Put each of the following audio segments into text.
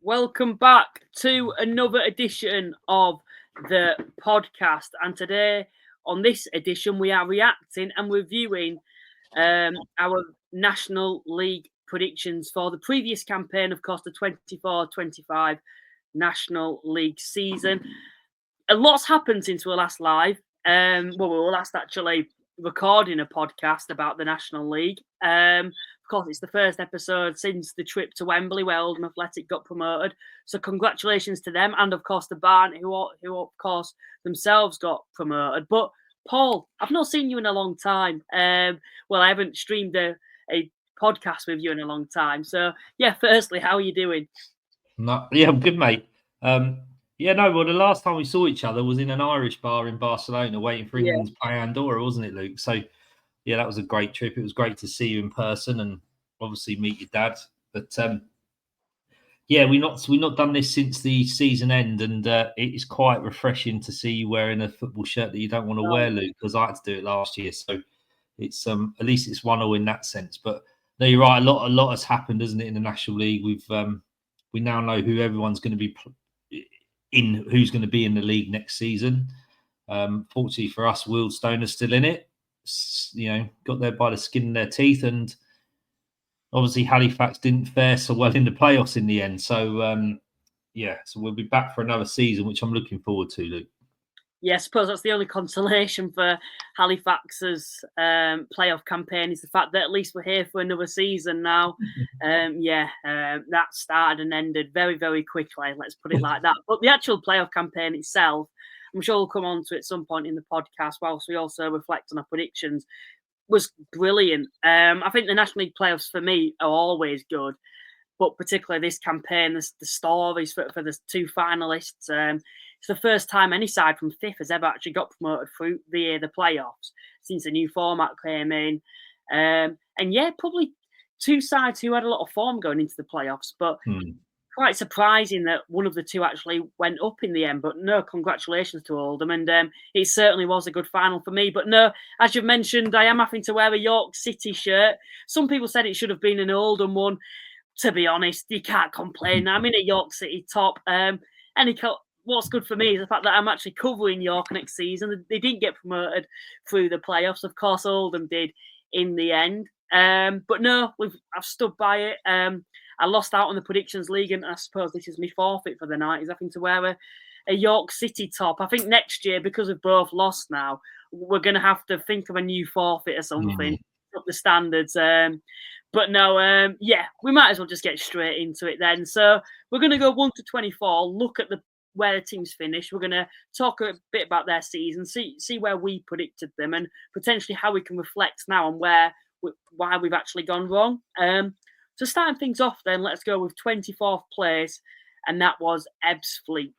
Welcome back to another edition of the podcast. And today, on this edition, we are reacting and reviewing our National League predictions for the previous campaign, of course, the 24-25 National League season. A lot's happened since we were last live. We were last actually recording a podcast about the National League. Of course, it's the first episode since the trip to Wembley where Oldham Athletic got promoted. So congratulations to them. And, of course, to Barnet, who of course, themselves got promoted. But, Paul, I've not seen you in a long time. I haven't streamed a podcast with you in a long time. So, yeah, firstly, how are you doing? I'm good, mate. The last time we saw each other was in an Irish bar in Barcelona waiting for England to play Andorra, wasn't it, Luke? So, yeah, that was a great trip. It was great to see you in person and obviously meet your dad. But, we've not done this since the season end, and it is quite refreshing to see you wearing a football shirt that you don't want to wear, Luke, because I had to do it last year. So it's at least it's 1-0 in that sense. But no, you're right. A lot has happened, hasn't it, in the National League? We now know who everyone's going to be who's going to be in the league next season. Fortunately for us, Wealdstone are still in it. Got there by the skin of their teeth, and obviously Halifax didn't fare so well in the playoffs in the end. So so we'll be back for another season, which I'm looking forward to, Luke. Yeah, I suppose that's the only consolation for Halifax's playoff campaign is the fact that at least we're here for another season now. That started and ended very, very quickly. Let's put it like that. But the actual playoff campaign itself, I'm sure we'll come on to it at some point in the podcast, whilst we also reflect on our predictions, was brilliant. I think the National League playoffs for me are always good, but particularly this campaign, the stories for the two finalists. It's the first time any side from fifth has ever actually got promoted through the playoffs since the new format came in. Probably two sides who had a lot of form going into the playoffs, but quite surprising that one of the two actually went up in the end. But no, congratulations to Oldham, and it certainly was a good final for me. But no, as you've mentioned, I am having to wear a York City shirt. Some people said it should have been an Oldham one. To be honest, you can't complain. I'm in a York City top. What's good for me is the fact that I'm actually covering York next season. They didn't get promoted through the playoffs. Of course, Oldham did in the end. But no, I've stood by it. I lost out on the predictions league, and I suppose this is my forfeit for the night, is having to wear a York City top. I think next year, because we've both lost now, we're going to have to think of a new forfeit or something, up the standards. But no, we might as well just get straight into it then. So we're going to go 1 to 24, look at where the teams finish. We're going to talk a bit about their season, see where we predicted them, and potentially how we can reflect now on why we've actually gone wrong. So starting things off then, let's go with 24th place, and that was Ebbsfleet.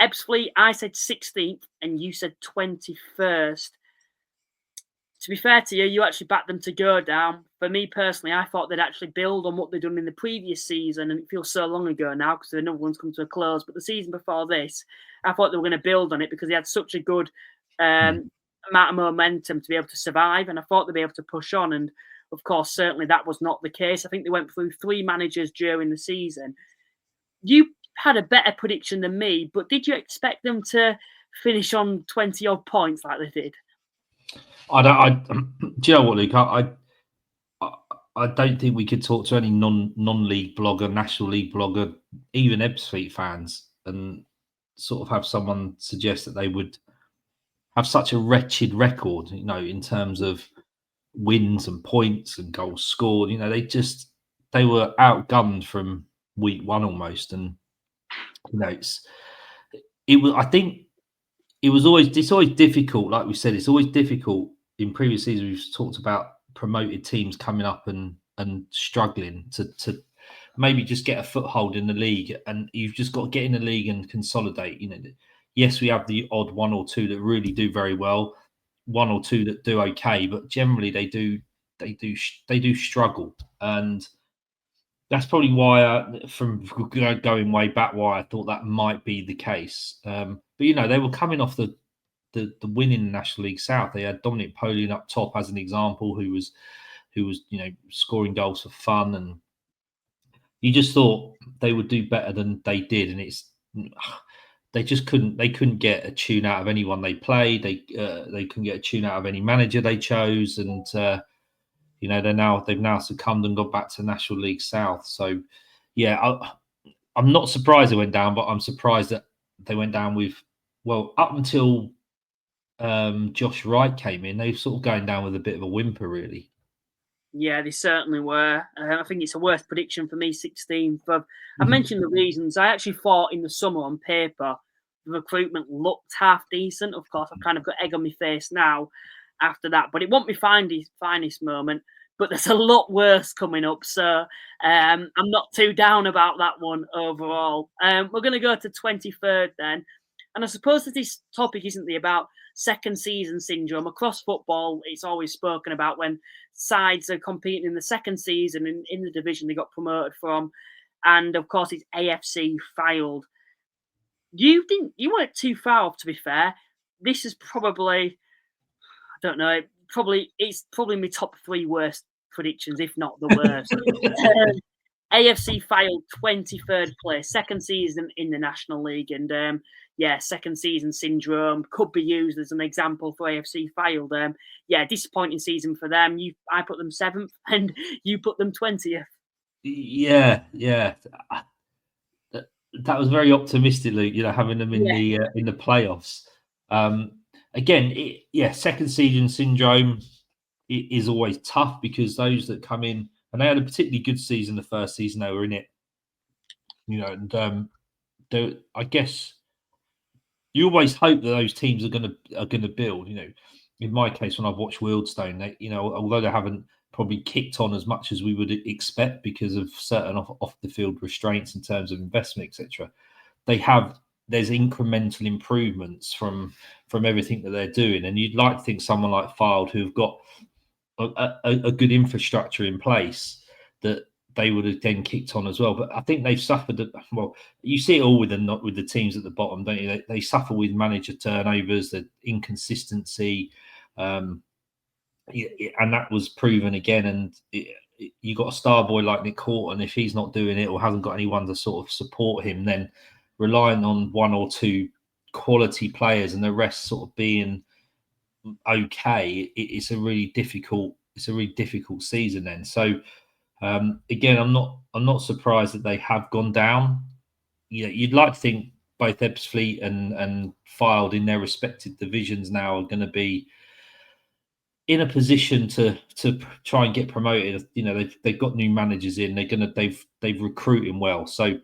Ebbsfleet, I said 16th, and you said 21st. To be fair to you, you actually backed them to go down. For me personally, I thought they'd actually build on what they'd done in the previous season, and it feels so long ago now because another one's come to a close. But the season before this, I thought they were going to build on it because they had such a good amount of momentum to be able to survive, and I thought they'd be able to push on. And of course, certainly that was not the case. I think they went through 3 managers during the season. You had a better prediction than me, but did you expect them to finish on 20-odd points like they did? Do you know what, Luke? I don't think we could talk to any non-league blogger, National League blogger, even Ebbsfleet fans, and sort of have someone suggest that they would have such a wretched record, in terms of wins and points and goals scored. They were outgunned from week 1 almost, and I think it's always difficult. Like we said, it's always difficult. In previous seasons, we've talked about promoted teams coming up and struggling to maybe just get a foothold in the league, and you've just got to get in the league and consolidate. Yes, we have the odd 1 or 2 that really do very well, 1 or 2 that do okay, but generally they do struggle, and that's probably why, from going way back, why I thought that might be the case. But they were coming off the win in the National League South. They had Dominic Polian up top as an example, who was scoring goals for fun, and you just thought they would do better than they did, and they just couldn't. They couldn't get a tune out of anyone they played. They couldn't get a tune out of any manager they chose, and they've now succumbed and gone back to National League South. So, yeah, I'm not surprised they went down, but I'm surprised that they went down with, well, up until Josh Wright came in, they were sort of going down with a bit of a whimper, really. Yeah, they certainly were. I think it's a worse prediction for me, 16th. I've mentioned the reasons. I actually thought in the summer on paper, the recruitment looked half decent. Of course, I've kind of got egg on my face now after that, but it won't be finest moment. But there's a lot worse coming up. So I'm not too down about that one overall. We're going to go to 23rd then. And I suppose that this topic isn't about second season syndrome. Across football, it's always spoken about when sides are competing in the second season in the division they got promoted from. And of course, it's AFC Fylde. You weren't too far off, to be fair. This is probably, I don't know, it's probably my top 3 worst predictions, if not the worst. AFC Fylde 23rd place, second season in the National League, and second season syndrome could be used as an example for AFC Fylde. Disappointing season for them. I put them 7th, and you put them 20th. Yeah. That was very optimistic, Luke. Having them in the playoffs. Again, second season syndrome is always tough because those that come in, and they had a particularly good season the first season they were in it. And I guess you always hope that those teams are going to build. In my case, when I've watched Wealdstone, although they haven't probably kicked on as much as we would expect because of certain off the field restraints in terms of investment, etc. There's incremental improvements from everything that they're doing, and you'd like to think someone like Fylde, who've got a good infrastructure in place, that they would have then kicked on as well. But I think they've suffered. Well, you see it all with the teams at the bottom, don't you? They suffer with manager turnovers, the inconsistency, and that was proven again. And you got a star boy like Nick Horton, if he's not doing it or hasn't got anyone to sort of support him, then relying on 1 or 2 quality players and the rest sort of being okay, it's a really difficult season then. So again, I'm not surprised that they have gone down. You'd like to think both Ebbsfleet and Fylde in their respective divisions now are going to be in a position to try and get promoted. They've got new managers in. They've recruited well, so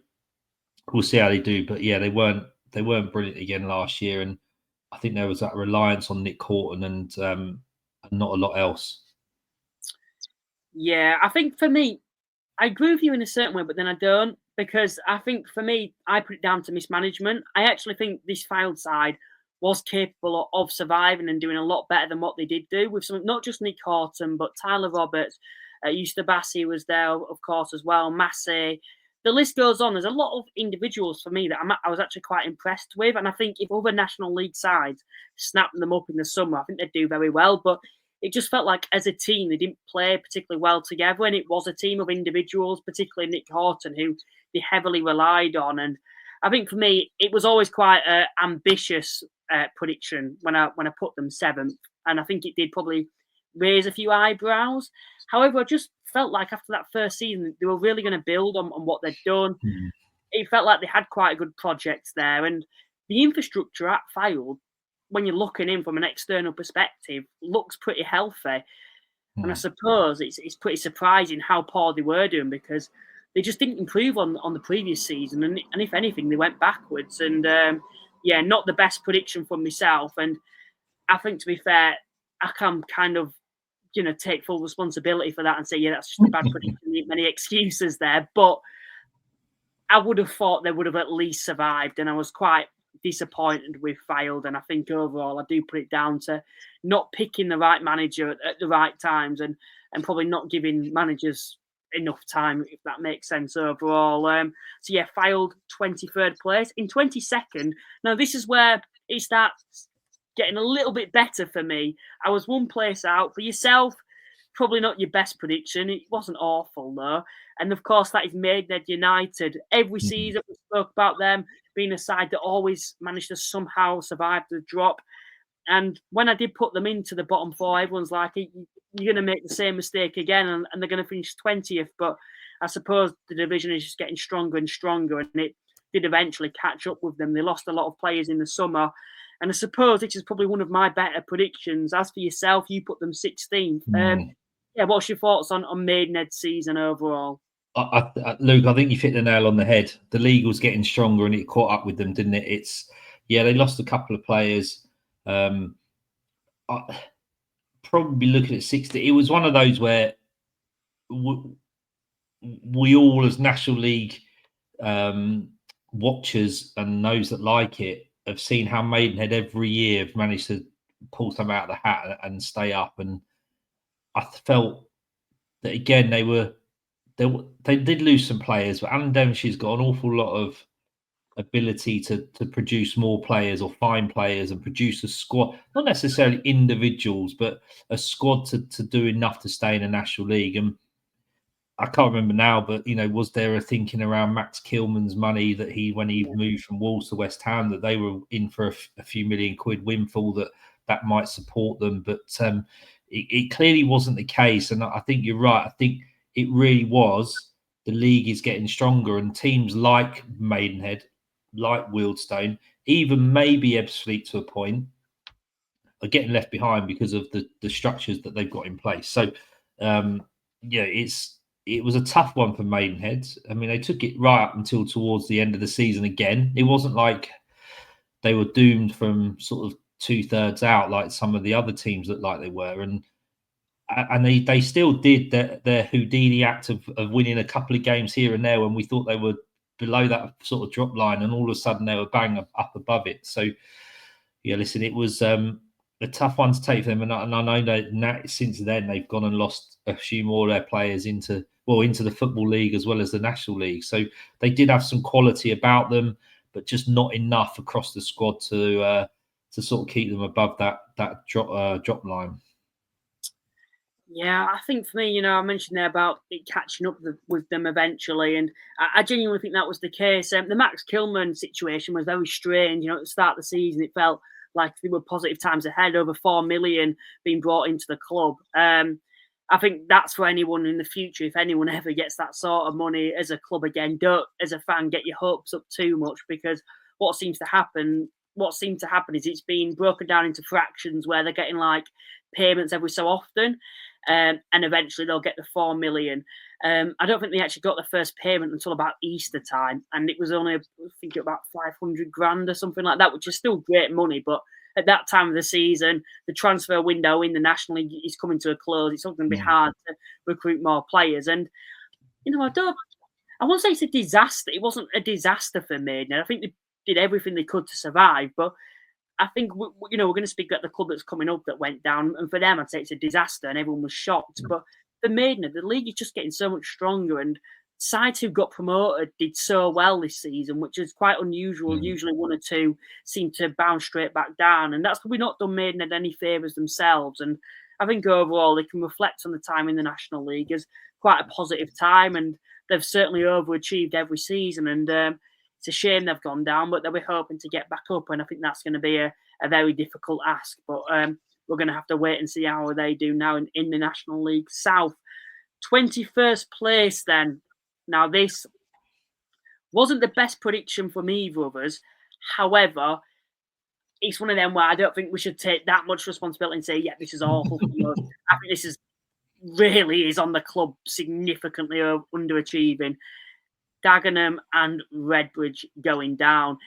we'll see how they do. But yeah, they weren't brilliant again last year, and I think there was that reliance on Nick Horton and not a lot else. Yeah, I think for me, I agree with you in a certain way, but then I don't, because I think for me, I put it down to mismanagement. I actually think this Fylde side was capable of surviving and doing a lot better than what they did do with not just Nick Horton, but Tyler Roberts, Eustebassi was there, of course, as well, Massey. The list goes on. There's a lot of individuals for me that I was actually quite impressed with. And I think if other National League sides snapped them up in the summer, I think they'd do very well. But it just felt like as a team, they didn't play particularly well together. And it was a team of individuals, particularly Nick Horton, who they heavily relied on. And I think for me, it was always quite an ambitious prediction when I put them 7th. And I think it did probably raise a few eyebrows. However, I just felt like after that first season, they were really going to build on what they'd done. Mm-hmm. It felt like they had quite a good project there. And the infrastructure at Fylde, when you're looking in from an external perspective, looks pretty healthy. Mm-hmm. And I suppose it's pretty surprising how poor they were doing, because they just didn't improve on the previous season. And if anything, they went backwards. And not the best prediction from myself. And I think, to be fair, I can kind of take full responsibility for that and say, that's just a bad prediction. Many excuses there, but I would have thought they would have at least survived, and I was quite disappointed with Fylde. And I think overall, I do put it down to not picking the right manager at the right times, and probably not giving managers enough time, if that makes sense overall. Fylde 23rd place. In 22nd, now this is where it starts getting a little bit better for me. I was one place out. For yourself, probably not your best prediction. It wasn't awful, though. And, of course, that is Maidenhead United. Every season we spoke about them being a side that always managed to somehow survive the drop. And when I did put them into the bottom four, everyone's like, you're going to make the same mistake again, and they're going to finish 20th. But I suppose the division is just getting stronger and stronger, and it did eventually catch up with them. They lost a lot of players in the summer. And I suppose this is probably one of my better predictions. As for yourself, you put them 16th. What's your thoughts on Maidenhead's season overall? Luke, I think you've hit the nail on the head. The league was getting stronger and it caught up with them, didn't it? They lost a couple of players. Probably looking at 60. It was one of those where we all, as National League watchers and those that like it, have seen how Maidenhead every year have managed to pull some out of the hat and stay up. And I felt that again they did lose some players, but Alan Devonshire's got an awful lot of ability to produce more players or find players and produce a squad, not necessarily individuals, but a squad to do enough to stay in a National League. And I can't remember now, but was there a thinking around Max Kilman's money that when he moved from Wolves to West Ham, that they were in for a few million quid windfall that might support them? But it clearly wasn't the case. And I think you're right. I think it really was. The league is getting stronger, and teams like Maidenhead, like Wealdstone, even maybe Ebbsfleet to a point, are getting left behind because of the structures that they've got in place. So, it was a tough one for Maidenhead. I mean, they took it right up until towards the end of the season again. It wasn't like they were doomed from sort of 2/3 out like some of the other teams looked like they were. And they still did their Houdini act of winning a couple of games here and there when we thought they were below that sort of drop line, and all of a sudden they were bang up above it. So, listen, it was a tough one to take for them. And I know that since then they've gone and lost a few more of their players into the Football League as well as the National League. So they did have some quality about them, but just not enough across the squad to sort of keep them above that drop line. Yeah, I think for me, I mentioned there about it catching up with them eventually, and I genuinely think that was the case. The Max Kilman situation was very strange. At the start of the season, it felt like there were positive times ahead, over 4 million being brought into the club. I think that's for anyone in the future. If anyone ever gets that sort of money as a club again, don't, as a fan, get your hopes up too much, because what seemed to happen is it's been broken down into fractions where they're getting like payments every so often. And eventually they'll get the 4 million. I don't think they actually got the first payment until about Easter time, and it was only, I think, about 500 grand or something like that, which is still great money. But at that time of the season, the transfer window in the National League is coming to a close. It's not going to be hard to recruit more players. And I won't say it's a disaster. It wasn't a disaster for Maidenhead. I think they did everything they could to survive, but I think we're going to speak about the club that's coming up that went down, and for them, I'd say it's a disaster, and everyone was shocked. But for Maidenhead, the league is just getting so much stronger, and sides who got promoted did so well this season, which is quite unusual. Usually, one or two seem to bounce straight back down, and that's probably not done Maidenhead any favours themselves. And I think overall, they can reflect on the time in the National League as quite a positive time, and they've certainly overachieved every season. And it's a shame they've gone down, but they'll be hoping to get back up, and I think that's going to be a very difficult ask. But we're going to have to wait and see how they do now in the National League South. 21st place then. Now, this wasn't the best prediction from either of us. However, it's one of them where I don't think we should take that much responsibility and say, yeah, this is awful for us. I think this really is on the club significantly underachieving. Dagenham and Redbridge going down.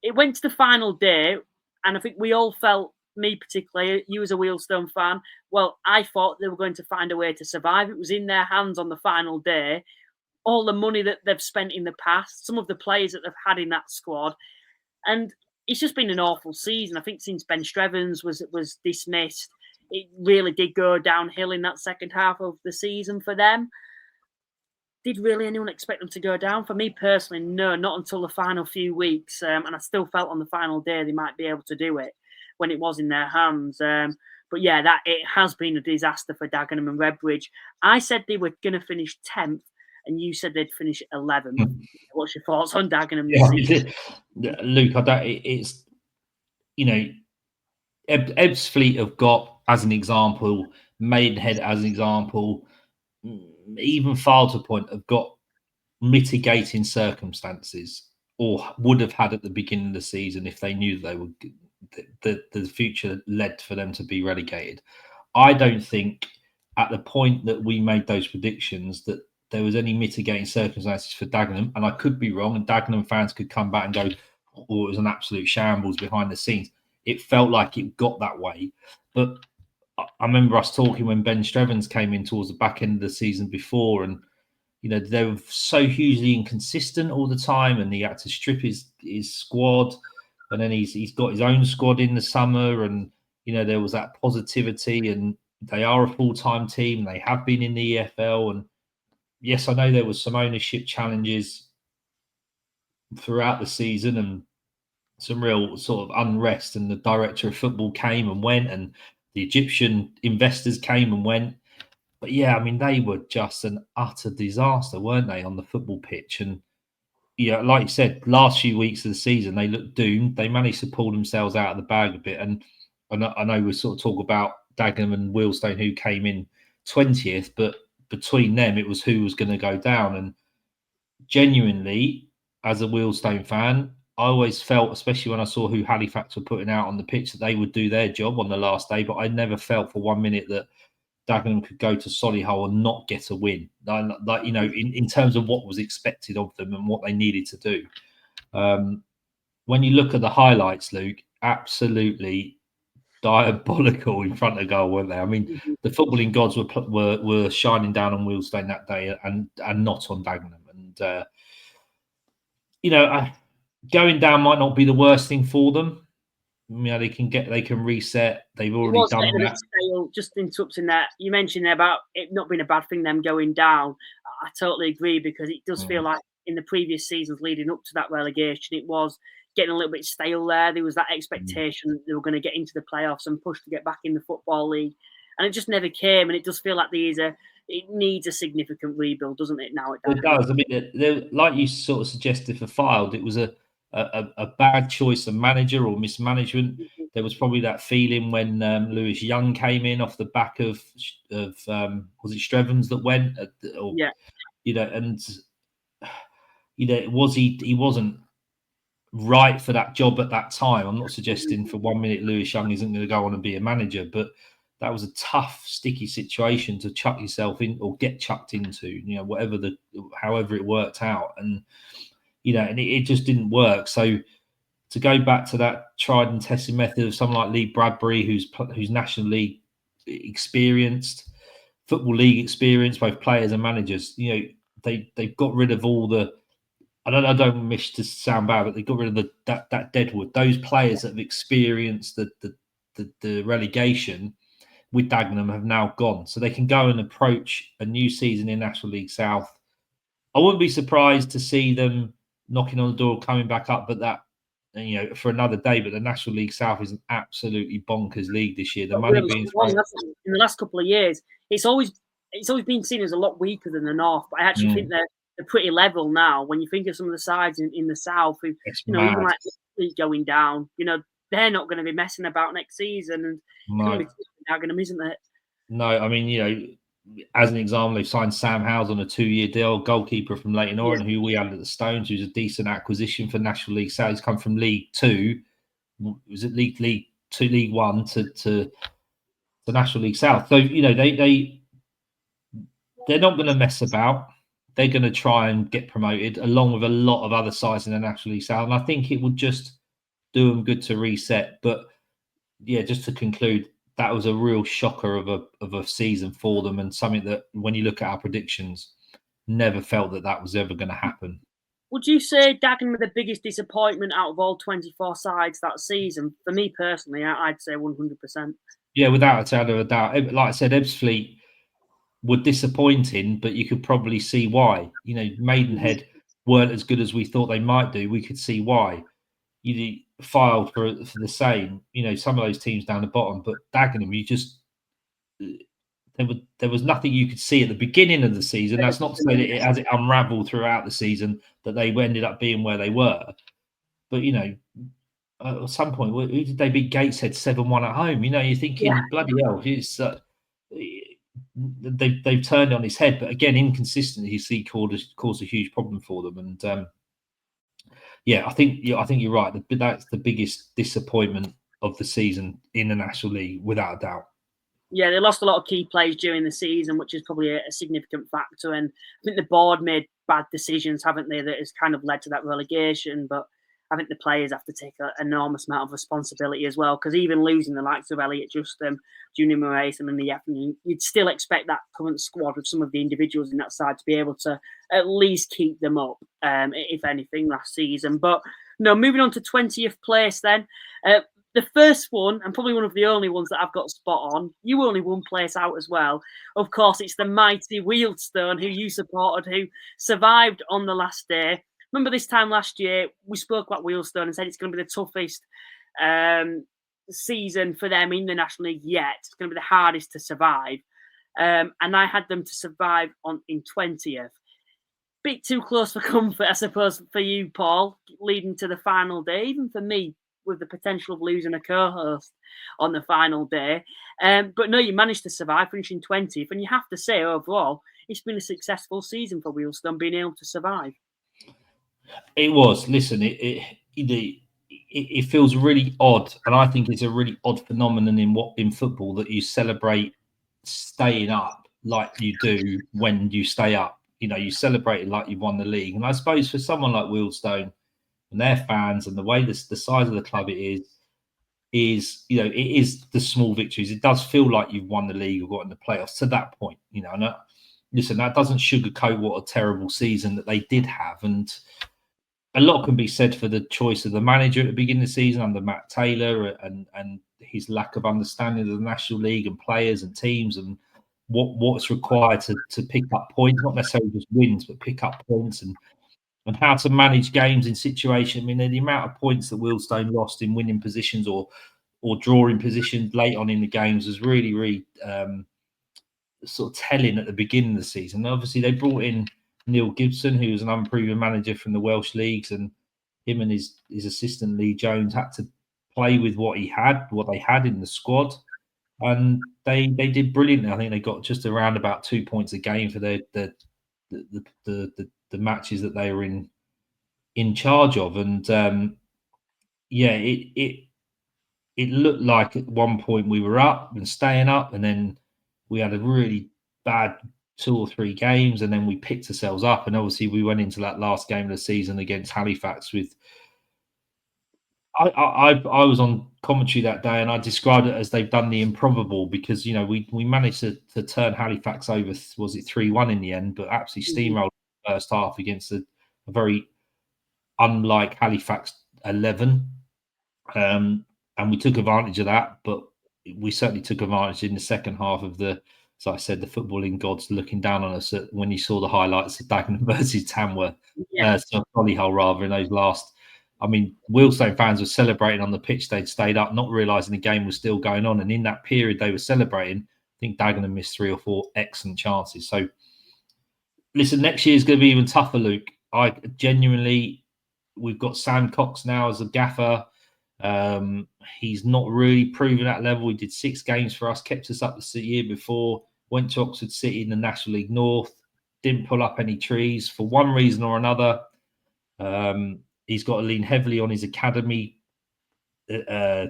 It went to the final day, and I think we all felt, me particularly, you as a Wealdstone fan, well, I thought they were going to find a way to survive. It was in their hands on the final day. All the money that they've spent in the past, some of the players that they've had in that squad, and it's just been an awful season. I think since Ben Strevens was dismissed, it really did go downhill in that second half of the season for them. Did really anyone expect them to go down? For me personally, no, not until the final few weeks. And I still felt on the final day they might be able to do it when it was in their hands. But But yeah, that it has been a disaster for Dagenham and Redbridge. I said they were going to finish 10th, and you said they'd finish 11th. What's your thoughts on Dagenham this season? Luke, I don't. It's Ebbsfleet have got, as an example, Maidenhead as an example, even Fylde to a point, have got mitigating circumstances, or would have had at the beginning of the season if they knew they would. The future led for them to be relegated. I don't think at the point that we made those predictions that there was any mitigating circumstances for Dagenham, and I could be wrong, and Dagenham fans could come back and go, "Oh, it was an absolute shambles behind the scenes." It felt like it got that way, but I remember us talking when Ben Strevens came in towards the back end of the season before, and they were so hugely inconsistent all the time, and he had to strip his squad. And then he's got his own squad in the summer, and there was that positivity, and they are a full-time team. They have been in the EFL, and yes, I know there was some ownership challenges throughout the season and some real sort of unrest. And the director of football came and went, and the Egyptian investors came and went. But yeah, I mean, they were just an utter disaster, weren't they, on the football pitch? And like you said, last few weeks of the season, they looked doomed. They managed to pull themselves out of the bag a bit. And I know we sort of talk about Dagenham and Wealdstone, who came in 20th, but between them, it was who was going to go down. And genuinely, as a Wealdstone fan, I always felt, especially when I saw who Halifax were putting out on the pitch, that they would do their job on the last day. But I never felt for 1 minute that Dagenham could go to Solihull and not get a win, in terms of what was expected of them and what they needed to do. When you look at the highlights, Luke, absolutely diabolical in front of goal, weren't they? I mean, the footballing gods were shining down on Wealdstone that day, and not on Dagenham. And going down might not be the worst thing for them. They can reset. They've already done that. Stale, just interrupting that, you mentioned there about it not being a bad thing, them going down. I totally agree, because it does feel like in the previous seasons leading up to that relegation, it was getting a little bit stale there. There was that expectation that they were going to get into the playoffs and push to get back in the Football League, and it just never came. And it does feel like it needs a significant rebuild, doesn't it? Now it does. I mean, like you sort of suggested for Fylde, it was a bad choice of manager or mismanagement. There was probably that feeling when Lewis Young came in off the back of was it Strevens that went? He wasn't right for that job at that time. I'm not suggesting for 1 minute Lewis Young isn't going to go on and be a manager, but that was a tough, sticky situation to chuck yourself in or get chucked into. However it worked out, and it just didn't work. So to go back to that tried and tested method of someone like Lee Bradbury, who's National League experienced, Football League experience, both players and managers, they've got rid of all the. I don't wish to sound bad, but they got rid of that deadwood. Those players that have experienced the relegation with Dagenham have now gone, so they can go and approach a new season in National League South. I wouldn't be surprised to see them knocking on the door, coming back up, but that for another day. But the National League South is an absolutely bonkers league this year. The money being thrown in the last couple of years, it's always been seen as a lot weaker than the North. But I actually think they're pretty level now. When you think of some of the sides in the South, who even like going down, they're not going to be messing about next season. And it's going to be Dagenham, isn't it? No, I mean, as an example, they've signed Sam Howes on a 2-year deal, goalkeeper from Leyton Orient, who we had at the Stones, who's a decent acquisition for National League South. He's come from League Two. Was it League Two, League One to National League South? So they're not going to mess about. They're going to try and get promoted, along with a lot of other sides in the National League South. And I think it would just do them good to reset. But yeah, just to conclude, that was a real shocker of a season for them, and something that, when you look at our predictions, never felt that was ever going to happen. Would you say Dagenham were the biggest disappointment out of all 24 sides that season? For me personally, I'd say 100%. Yeah, without a doubt. Like I said, Ebbsfleet were disappointing, but you could probably see why. Maidenhead weren't as good as we thought they might do. We could see why. filed for the same. Some of those teams down the bottom, but Dagenham, there was nothing you could see at the beginning of the season. That's not to say that as it unravelled throughout the season that they ended up being where they were. But at some point, who did they beat? Gateshead 7-1 at home. You're thinking, bloody hell, it's they've turned on its head. But again, inconsistency caused a huge problem for them. And I think you're right. That's the biggest disappointment of the season in the National League, without a doubt. Yeah, they lost a lot of key players during the season, which is probably a significant factor. And I think the board made bad decisions, haven't they, that has kind of led to that relegation. But I think the players have to take an enormous amount of responsibility as well, because even losing the likes of Elliot Justin, Junior Moraison and the afternoon, you'd still expect that current squad with some of the individuals in that side to be able to at least keep them up, if anything, last season. But no, moving on to 20th place then. The first one, and probably one of the only ones that I've got spot on, you only one place out as well. Of course, it's the mighty Wealdstone, who you supported, who survived on the last day. Remember this time last year, we spoke about Wealdstone and said it's going to be the toughest season for them in the National League yet. It's going to be the hardest to survive. And I had them to survive in 20th. Bit too close for comfort, I suppose, for you, Paul, leading to the final day, even for me, with the potential of losing a co-host on the final day. But no, you managed to survive, finishing 20th. And you have to say, overall, it's been a successful season for Wealdstone, being able to survive. It was. Listen, it feels really odd. And I think it's a really odd phenomenon in football that you celebrate staying up like you do when you stay up. You celebrate it like you've won the league. And I suppose for someone like Wealdstone, and their fans and the way the size of the club it is it is the small victories. It does feel like you've won the league or got in the playoffs to that point. And listen, that doesn't sugarcoat what a terrible season that they did have. And a lot can be said for the choice of the manager at the beginning of the season under Matt Taylor and his lack of understanding of the National League and players and teams and what's required to pick up points, not necessarily just wins, but pick up points and how to manage games in situations. I mean, the amount of points that Wealdstone lost in winning positions or drawing positions late on in the games was really, really sort of telling at the beginning of the season. And obviously, they brought in Neil Gibson, who was an unproven manager from the Welsh leagues, and him and his assistant Lee Jones had to play with what they had in the squad, and they did brilliantly. I think they got just around about 2 points a game for the matches that they were in charge of. And it looked like at one point we were up and staying up, and then we had a really bad 2 or 3 games, and then we picked ourselves up. And obviously we went into that last game of the season against Halifax with I was on commentary that day, and I described it as they've done the improbable, because we managed to turn Halifax over. Was it 3-1 in the end? But absolutely steamrolled the first half against a very unlike Halifax 11, and we took advantage of that. But we certainly took advantage in the second half of the. As I said, the footballing gods looking down on us when you saw the highlights of Dagenham versus Tamworth, Solihull rather, in those last. I mean, Wealdstone fans were celebrating on the pitch. They'd stayed up, not realising the game was still going on. And in that period they were celebrating, I think Dagenham missed 3 or 4 excellent chances. So, listen, next year is going to be even tougher, Luke. We've got Sam Cox now as a gaffer. He's not really proven that level. He did 6 games for us, kept us up the year before, went to Oxford City in the National League North, didn't pull up any trees for one reason or another. He's got to lean heavily on his academy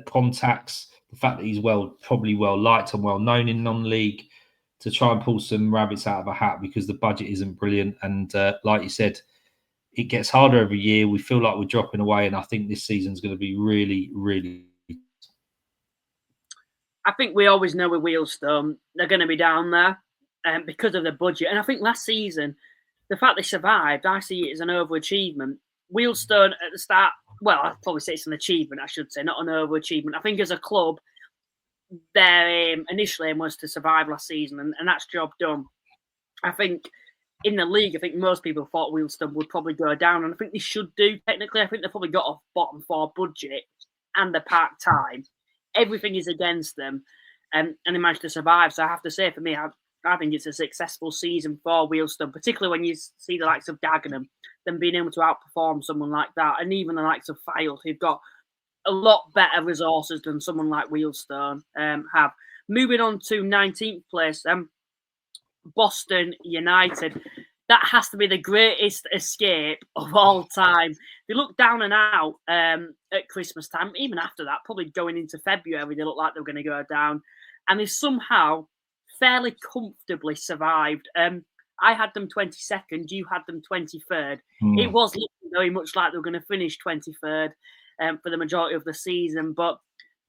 contacts, the fact that he's probably well liked and well known in non-league, to try and pull some rabbits out of a hat, because the budget isn't brilliant. And like you said, it gets harder every year. We feel like we're dropping away, and I think this season's going to be really, really. I think we always know with Wealdstone, they're going to be down there because of the budget. And I think last season, the fact they survived, I see it as an overachievement. Wealdstone at the start, well, I'd probably say it's an achievement, I should say, not an overachievement. I think as a club, their initial aim was to survive last season, and that's job done. I think in the league, I think most people thought Wealdstone would probably go down, and I think they should do. Technically, I think they've probably got a bottom 4 budget and the park time. Everything is against them, and they managed to survive. So I have to say, for me, I think it's a successful season for Wealdstone, particularly when you see the likes of Dagenham, them being able to outperform someone like that, and even the likes of Fylde, who've got a lot better resources than someone like Wealdstone have. Moving on to 19th place, Boston United. That has to be the greatest escape of all time. They looked down and out at Christmas time. Even after that, probably going into February, they looked like they were going to go down. And they somehow fairly comfortably survived. I had them 22nd. You had them 23rd. It was looking very much like they were going to finish 23rd for the majority of the season. But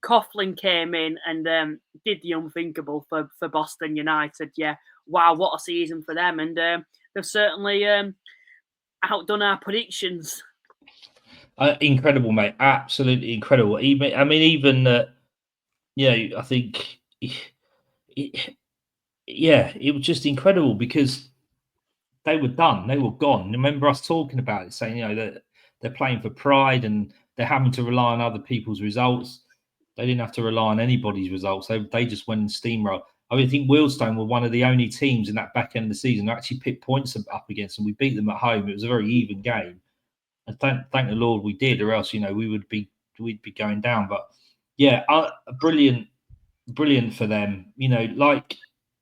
Coughlin came in and did the unthinkable for Boston United. Yeah, wow, what a season for them. And they've certainly outdone our predictions. Incredible, mate. Absolutely incredible. Even I think, it was just incredible because they were done. They were gone. Remember us talking about it, saying, that they're playing for pride and they're having to rely on other people's results. They didn't have to rely on anybody's results. They just went and steamrolled. I think Wealdstone were one of the only teams in that back end of the season who actually picked points up against them. We beat them at home. It was a very even game. And thank the Lord we did, or else, we'd be going down. But yeah, brilliant for them. Like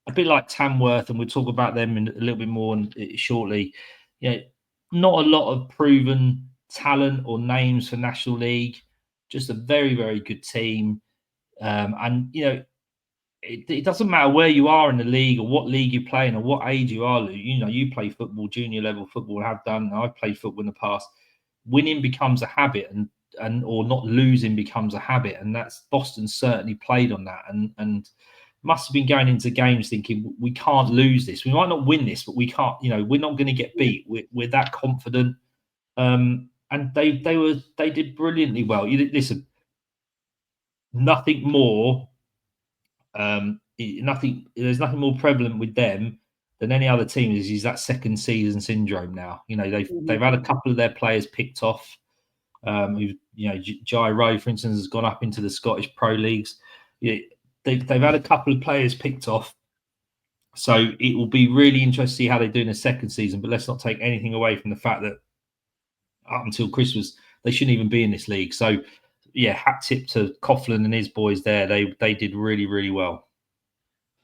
a bit like Tamworth, and we'll talk about them in a little bit more shortly. Not a lot of proven talent or names for National League. Just a very, very good team. It doesn't matter where you are in the league or what league you play in or what age you are. You play football, junior level football, have done. I've played football in the past. Winning becomes a habit, and or not losing becomes a habit, and that's Boston certainly played on that, and must have been going into games thinking we can't lose this. We might not win this, but we can't. We're not going to get beat. We're that confident, and they did brilliantly well. Listen, nothing more. There's nothing more prevalent with them than any other team is that second season syndrome now. They've had a couple of their players picked off. Jai Rowe, for instance, has gone up into the Scottish Pro Leagues. They've had a couple of players picked off. So it will be really interesting to see how they do in the second season. But let's not take anything away from the fact that up until Christmas, they shouldn't even be in this league. So yeah, hat tip to Coughlin and his boys there. They did really, really well.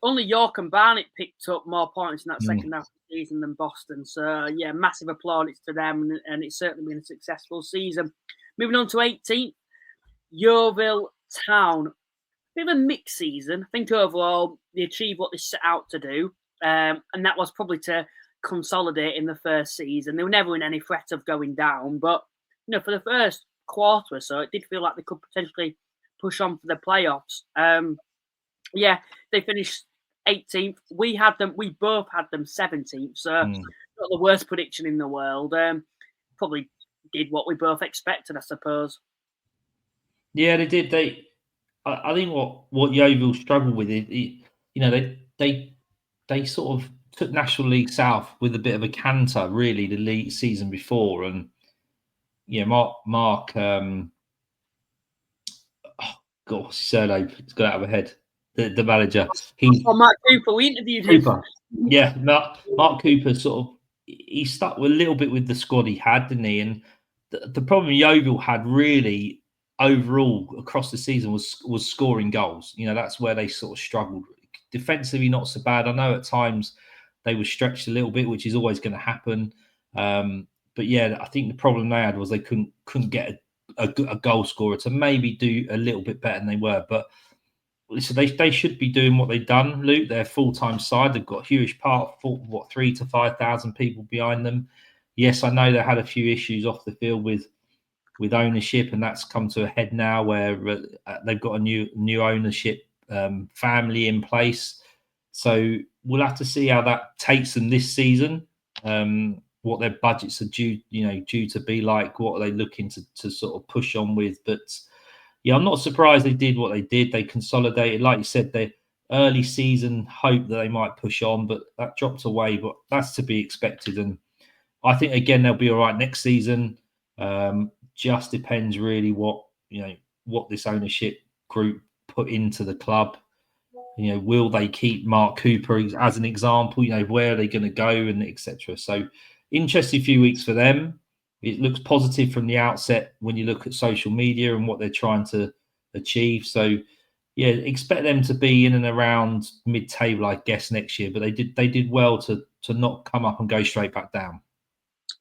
Only York and Barnet picked up more points in that second half of the season than Boston. So, yeah, massive plaudits to them, and it's certainly been a successful season. Moving on to 18th, Yeovil Town. Bit of a mixed season. I think overall they achieved what they set out to do, and that was probably to consolidate in the first season. They were never in any threat of going down, but for the first quarter or so, it did feel like they could potentially push on for the playoffs. They finished 18th. We both had them 17th, so not the worst prediction in the world. Probably did what we both expected, I suppose. Yeah, they did. I think what Yeovil struggled with is, they sort of took National League South with a bit of a canter, really, the league season before, and Mark. Surname, it's got out of my head. The manager. Mark Cooper. We interviewed him. Yeah, Mark Cooper he stuck a little bit with the squad he had, didn't he? And the problem Yeovil had really overall across the season was scoring goals. That's where they sort of struggled. Defensively, not so bad. I know at times they were stretched a little bit, which is always going to happen. But yeah, I think the problem they had was they couldn't get a goal scorer to maybe do a little bit better than they were. But listen, they should be doing what they've done, Luke. They're a full-time side. They've got a huge part, 3,000 to 5,000 people behind them. Yes, I know they had a few issues off the field with ownership, and that's come to a head now where they've got a new ownership family in place. So we'll have to see how that takes them this season. What their budgets are due to be like, what are they looking to sort of push on with. But yeah, I'm not surprised they did what they did. They consolidated, like you said, early season hope that they might push on, but that dropped away. But that's to be expected, and I think again they'll be all right next season. Just depends really what this ownership group put into the club. Will they keep Mark Cooper as an example? Where are they going to go, and etc. So, interesting few weeks for them. It looks positive from the outset when you look at social media and what they're trying to achieve. So, yeah, expect them to be in and around mid-table, I guess, next year. But they did well to not come up and go straight back down.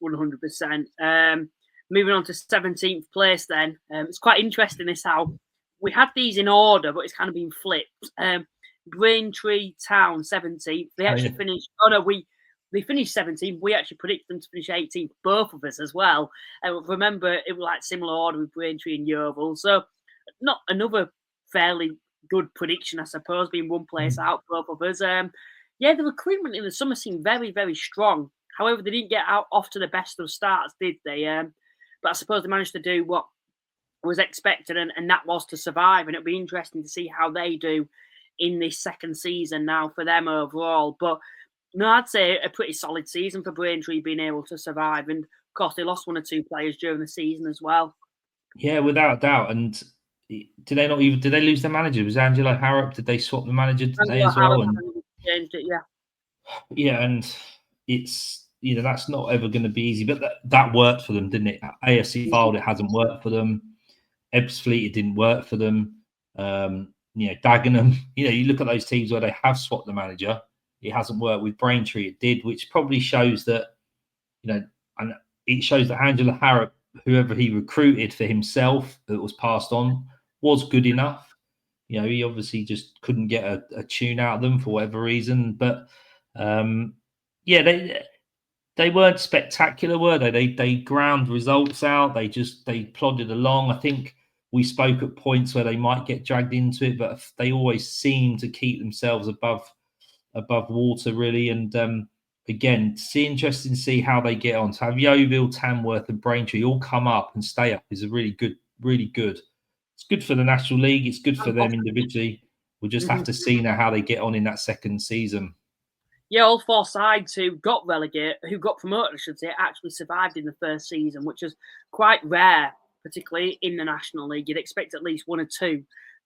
100%. Moving on to 17th place then. It's quite interesting this how we had these in order, but it's kind of been flipped. Braintree Town 17th. They actually finished. Oh no, they finished 17th. We actually predicted them to finish 18th, both of us as well. Remember, it was like similar order with Braintree and Yeovil. So not another fairly good prediction, I suppose, being one place out, both of us. Yeah, the recruitment in the summer seemed very, very strong. However, they didn't get out off to the best of starts, did they? But I suppose they managed to do what was expected, and that was to survive. And it'll be interesting to see how they do in this second season now for them overall. But no, I'd say a pretty solid season for Braintree being able to survive. And of course, they lost one or two players during the season as well. Yeah, without doubt. And did they lose their manager? Was Angelo Harrop? Did they swap the manager today as well? And changed it, yeah. Yeah, and it's that's not ever going to be easy, but that worked for them, didn't it? AFC Fylde, it hasn't worked for them. Ebbsfleet, it didn't work for them. Dagenham, you look at those teams where they have swapped the manager, it hasn't worked. With Braintree, it did, which probably shows that, and it shows that Angelo Harrop, whoever he recruited for himself that was passed on, was good enough. He obviously just couldn't get a tune out of them for whatever reason. But they weren't spectacular, were they? They ground results out. They plodded along. I think we spoke at points where they might get dragged into it, but they always seem to keep themselves above water, really. And again, interesting to see how they get on. To have Yeovil, Tamworth, and Braintree all come up and stay up is a really good. It's good for the National League. It's good for them individually. We'll just have to see now how they get on in that second season. Yeah, all four sides who got relegated, who got promoted, I should say, actually survived in the first season, which is quite rare, particularly in the National League. You'd expect at least one or two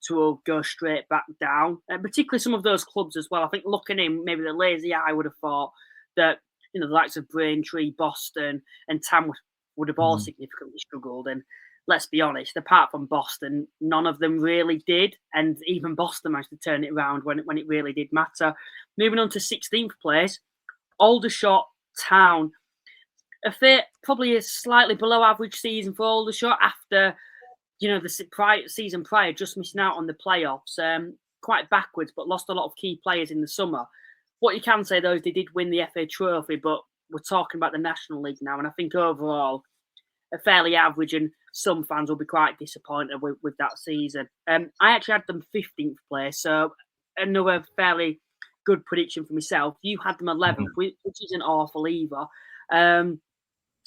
to go straight back down, and particularly some of those clubs as well. I think looking in, maybe the lazy eye would have thought that the likes of Braintree, Boston, and Tamworth would have all significantly struggled. And let's be honest, apart from Boston, none of them really did. And even Boston managed to turn it around when it really did matter. Moving on to 16th place, Aldershot Town. Probably a slightly below average season for Aldershot after, the season prior, just missing out on the playoffs. Quite backwards, but lost a lot of key players in the summer. What you can say, though, is they did win the FA Trophy, but we're talking about the National League now. And I think overall, a fairly average, and some fans will be quite disappointed with that season. I actually had them 15th place, so another fairly good prediction for myself. You had them 11th, which isn't awful either.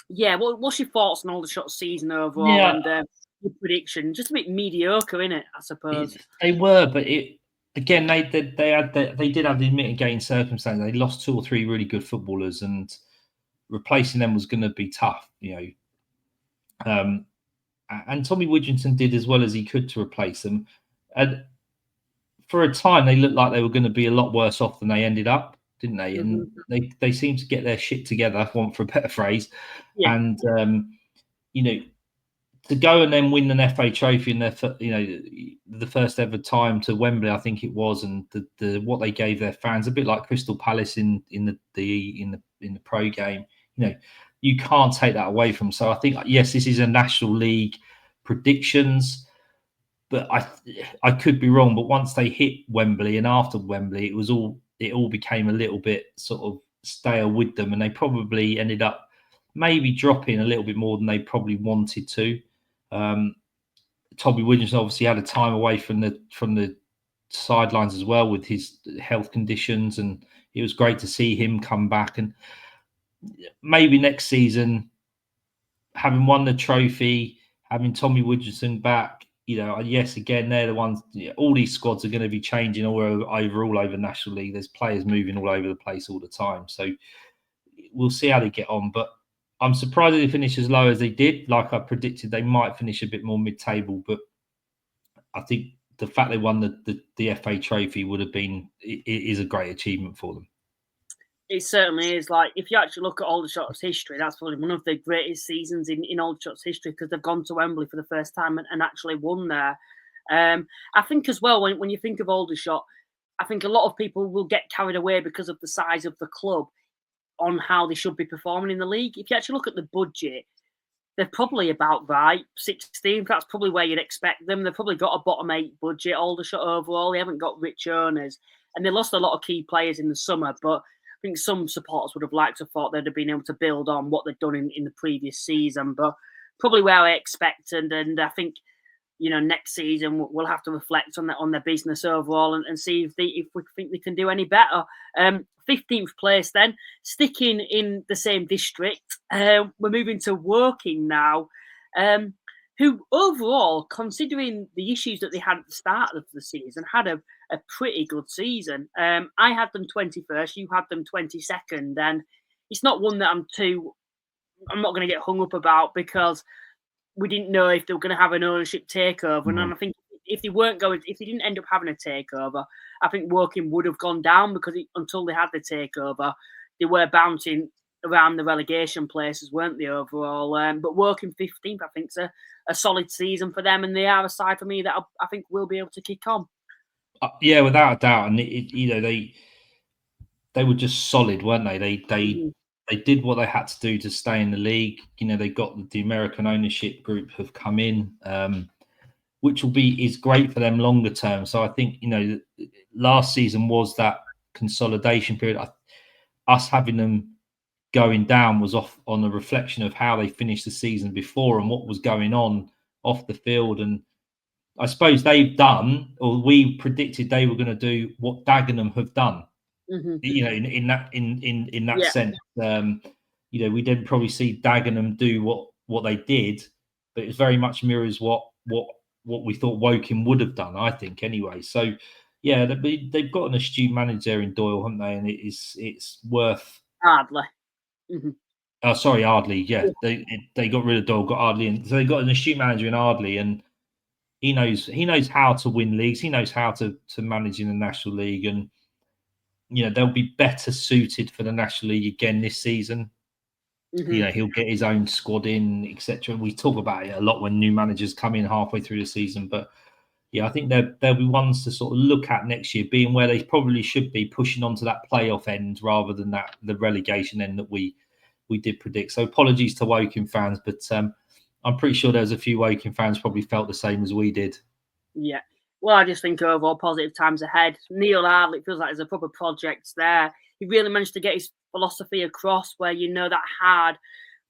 What's your thoughts on Aldershot's season overall and your prediction? Just a bit mediocre, innit, I suppose. They were, but they did have the mitigating circumstances. They lost two or three really good footballers, and replacing them was going to be tough, and Tommy Widgerington did as well as he could to replace them. And for a time, they looked like they were going to be a lot worse off than they ended up, didn't they? And they seemed to get their shit together, for a better phrase. Yeah. And to go and then win an FA Trophy in their, the first ever time to Wembley, I think it was, and the what they gave their fans, a bit like Crystal Palace in the pro game, you can't take that away from them. So I think, yes, this is a National League predictions, but I could be wrong. But once they hit Wembley and after Wembley, it all became a little bit sort of stale with them, and they probably ended up maybe dropping a little bit more than they probably wanted to. Tommy Widgerington obviously had a time away from the sidelines as well with his health conditions, and it was great to see him come back. And maybe next season, having won the trophy, having Tommy Widgerington back, yes, again, they're the ones. All these squads are going to be changing all over National League. There's players moving all over the place all the time. So we'll see how they get on. But I'm surprised they finished as low as they did. Like I predicted, they might finish a bit more mid-table. But I think the fact they won the FA Trophy is a great achievement for them. It certainly is. Like, if you actually look at Aldershot's history, that's probably one of the greatest seasons in Aldershot's history, because they've gone to Wembley for the first time and actually won there. I think as well, when you think of Aldershot, I think a lot of people will get carried away because of the size of the club on how they should be performing in the league. If you actually look at the budget, they're probably about right. 16th, that's probably where you'd expect them. They've probably got a bottom 8 budget, Aldershot overall. They haven't got rich owners. And they lost a lot of key players in the summer, but I think some supporters would have liked to have thought they'd have been able to build on what they'd done in the previous season, but probably where I expected. And I think, next season we'll have to reflect on their business overall and see if we think they can do any better. 15th place then, sticking in the same district. We're moving to Woking now, who overall, considering the issues that they had at the start of the season, had a pretty good season. I had them 21st, you had them 22nd, and it's not one that I'm not going to get hung up about, because we didn't know if they were going to have an ownership takeover. Mm-hmm. And I think if they didn't end up having a takeover, I think Woking would have gone down, because until they had the takeover, they were bouncing around the relegation places, weren't they, overall? But Woking 15th, I think, is a solid season for them, and they are a side for me that I think will be able to kick on. Yeah, without a doubt. And they were just solid, weren't they? They did what they had to do to stay in the league. They got the American ownership group have come in, which is great for them longer term. So I think last season was that consolidation period. Us having them going down was off on a reflection of how they finished the season before and what was going on off the field. And I suppose they've done, or we predicted they were going to do what Dagenham have done. Mm-hmm. In that sense, we didn't probably see Dagenham do what they did, but it very much mirrors what we thought Woking would have done, I think, anyway. So, yeah, they've got an astute manager in Doyle, haven't they? And it's worth Ardley. Mm-hmm. Oh, sorry, Ardley. Yeah, they got rid of Doyle, got Ardley, and so they got an astute manager in Ardley, and he knows how to win leagues. He knows how to manage in the National League, and they'll be better suited for the National League again this season. Mm-hmm. He'll get his own squad in, etc. We talk about it a lot when new managers come in halfway through the season, but yeah, I think they'll be ones to sort of look at next year, being where they probably should be, pushing on to that playoff end rather than the relegation end that we did predict. So apologies to Woking fans, but I'm pretty sure there's a few Woking fans probably felt the same as we did. Yeah. Well, I just think overall positive times ahead. Neil Ardley, it feels like there's a proper project there. He really managed to get his philosophy across, where that hard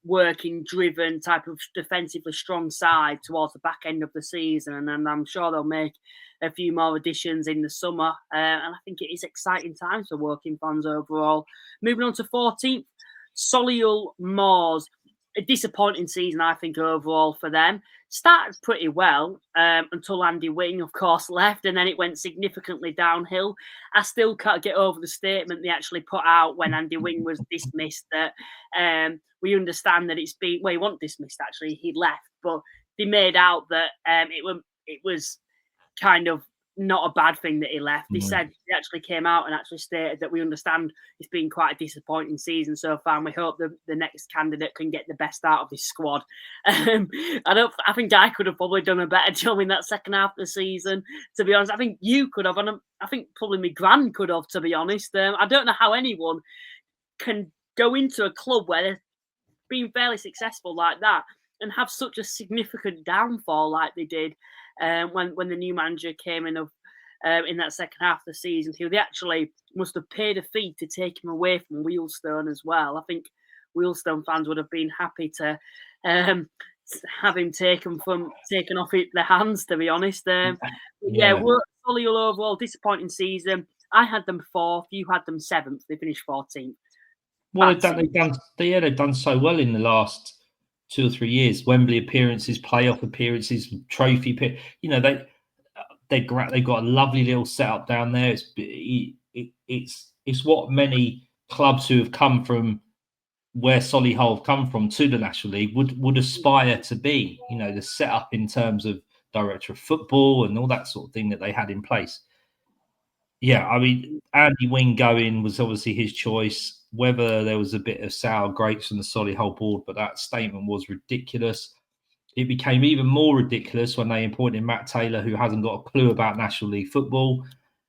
working, driven type of defensively strong side towards the back end of the season. And I'm sure they'll make a few more additions in the summer. And I think it is exciting times for Woking fans overall. Moving on to 14th, Solihull Moors. A disappointing season, I think, overall for them. Started pretty well until Andy Wing, of course, left, and then it went significantly downhill. I still can't get over the statement they actually put out when Andy Wing was dismissed, that we understand that it's been... Well, he wasn't dismissed, actually. He left, but they made out that it was kind of not a bad thing that he left. He said, he actually came out and actually stated that we understand it's been quite a disappointing season so far, and we hope the next candidate can get the best out of this squad. I think I could have probably done a better job in that second half of the season, to be honest. I think you could have, and I think probably my gran could have, to be honest. I don't know how anyone can go into a club where they're being fairly successful like that and have such a significant downfall like they did when the new manager came in that second half of the season. They actually must have paid a fee to take him away from Wealdstone as well. I think Wealdstone fans would have been happy to have him taken off their hands, to be honest. Solihull overall, disappointing season. I had them 4th, you had them 7th. They finished 14th. Well, they've done so well in the last 2 or 3 years. Wembley appearances, playoff appearances, trophy. You know, they've got a lovely little setup down there. It's what many clubs who have come from where Solihull have come from to the National League would aspire to be. You know, the setup in terms of director of football and all that sort of thing that they had in place. Yeah, I mean, Andy Wing going was obviously his choice. Whether there was a bit of sour grapes from the Solihull board, but that statement was ridiculous. It became even more ridiculous when they appointed Matt Taylor, who hasn't got a clue about National League football,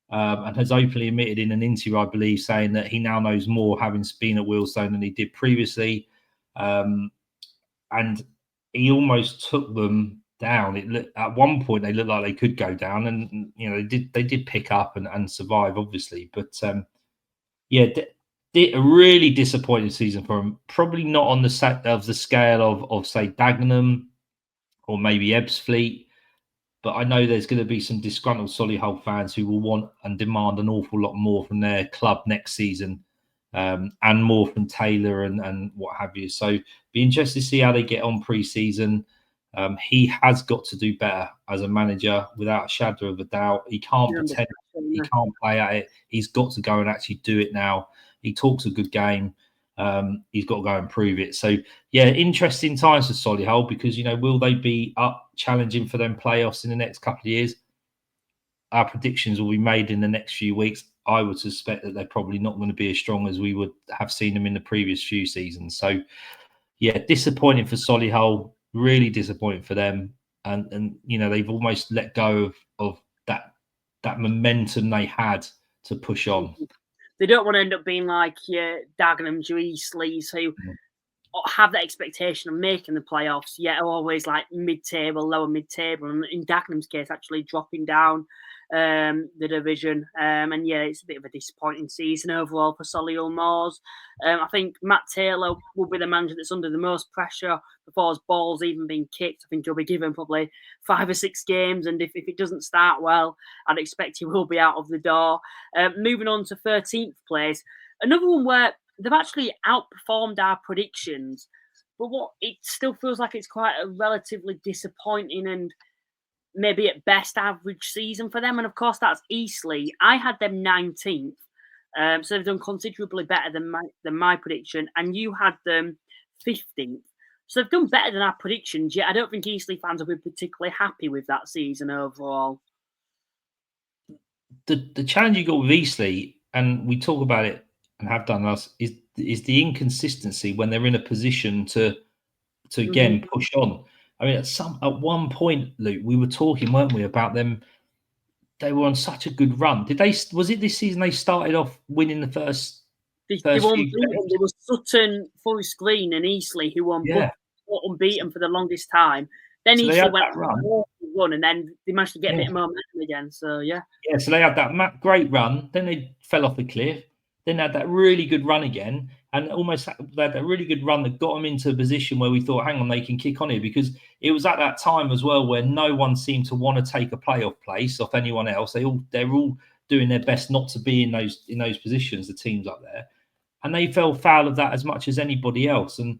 and has openly admitted in an interview, I believe, saying that he now knows more having been at Wealdstone than he did previously. And he almost took them down. At one point, they looked like they could go down, and you know they did pick up and survive, obviously. But a really disappointing season for him. Probably not on the scale of say Dagenham or maybe Ebbsfleet. But I know there's going to be some disgruntled Solihull fans who will want and demand an awful lot more from their club next season, and more from Taylor and what have you. So be interested to see how they get on pre-season. He has got to do better as a manager, without a shadow of a doubt. He can't pretend, he can't play at it. He's got to go and actually do it now. He talks a good game. He's got to go and prove it. So, yeah, interesting times for Solihull, because, you know, will they be up challenging for them playoffs in the next couple of years? Our predictions will be made in the next few weeks. I would suspect that they're probably not going to be as strong as we would have seen them in the previous few seasons. So, yeah, disappointing for Solihull, really disappointing for them. And you know, they've almost let go of that momentum they had to push on. They don't want to end up being like your Dagenhams, your Eastleighs, who have that expectation of making the playoffs, yet are always like mid-table, lower mid-table, and in Dagenham's case, actually dropping down the division. And yeah, it's a bit of a disappointing season overall for Solihull Moors. I think Matt Taylor will be the manager that's under the most pressure before his ball's even been kicked. I think he'll be given probably 5 or 6 games, and if it doesn't start well, I'd expect he will be out of the door. Moving on to 13th place, another one where they've actually outperformed our predictions, but what it still feels like it's quite a relatively disappointing and maybe at best average season for them. And of course, that's Eastleigh. I had them 19th, so they've done considerably better than my prediction. And you had them 15th, so they've done better than our predictions. Yet I don't think Eastleigh fans will be particularly happy with that season overall. The challenge you got with Eastleigh, and we talk about it and have done us, is the inconsistency when they're in a position to again push on. I mean, at one point, Luke, we were talking, weren't we, about them? They were on such a good run. Was it this season they started off winning the first? They won beaten. There was Sutton, Forest Green, and Eastleigh who won unbeaten for the longest time. Then so Eastleigh went run, and then they managed to get a bit of momentum again. So yeah, so they had that great run. Then they fell off the cliff. Then they had that really good run again, and almost they had that really good run that got them into a position where we thought, hang on, they can kick on here, because it was at that time as well where no one seemed to want to take a playoff place off anyone else. They're all doing their best not to be in those positions, the teams up there, and they fell foul of that as much as anybody else. And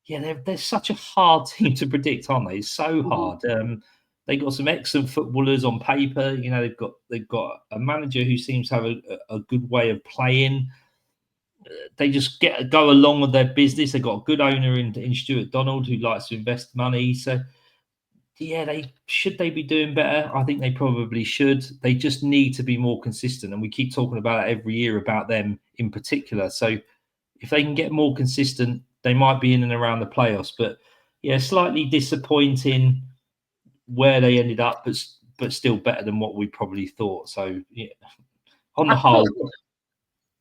yeah, they're such a hard team to predict, aren't they? It's so hard. They got some excellent footballers on paper. You know, they've got a manager who seems to have a good way of playing. They just go along with their business. They've got a good owner in Stuart Donald who likes to invest money. So yeah, should they be doing better? I think they probably should. They just need to be more consistent, and we keep talking about it every year about them in particular. So if they can get more consistent, they might be in and around the playoffs. But yeah, slightly disappointing where they ended up, but still better than what we probably thought. So yeah, on the whole,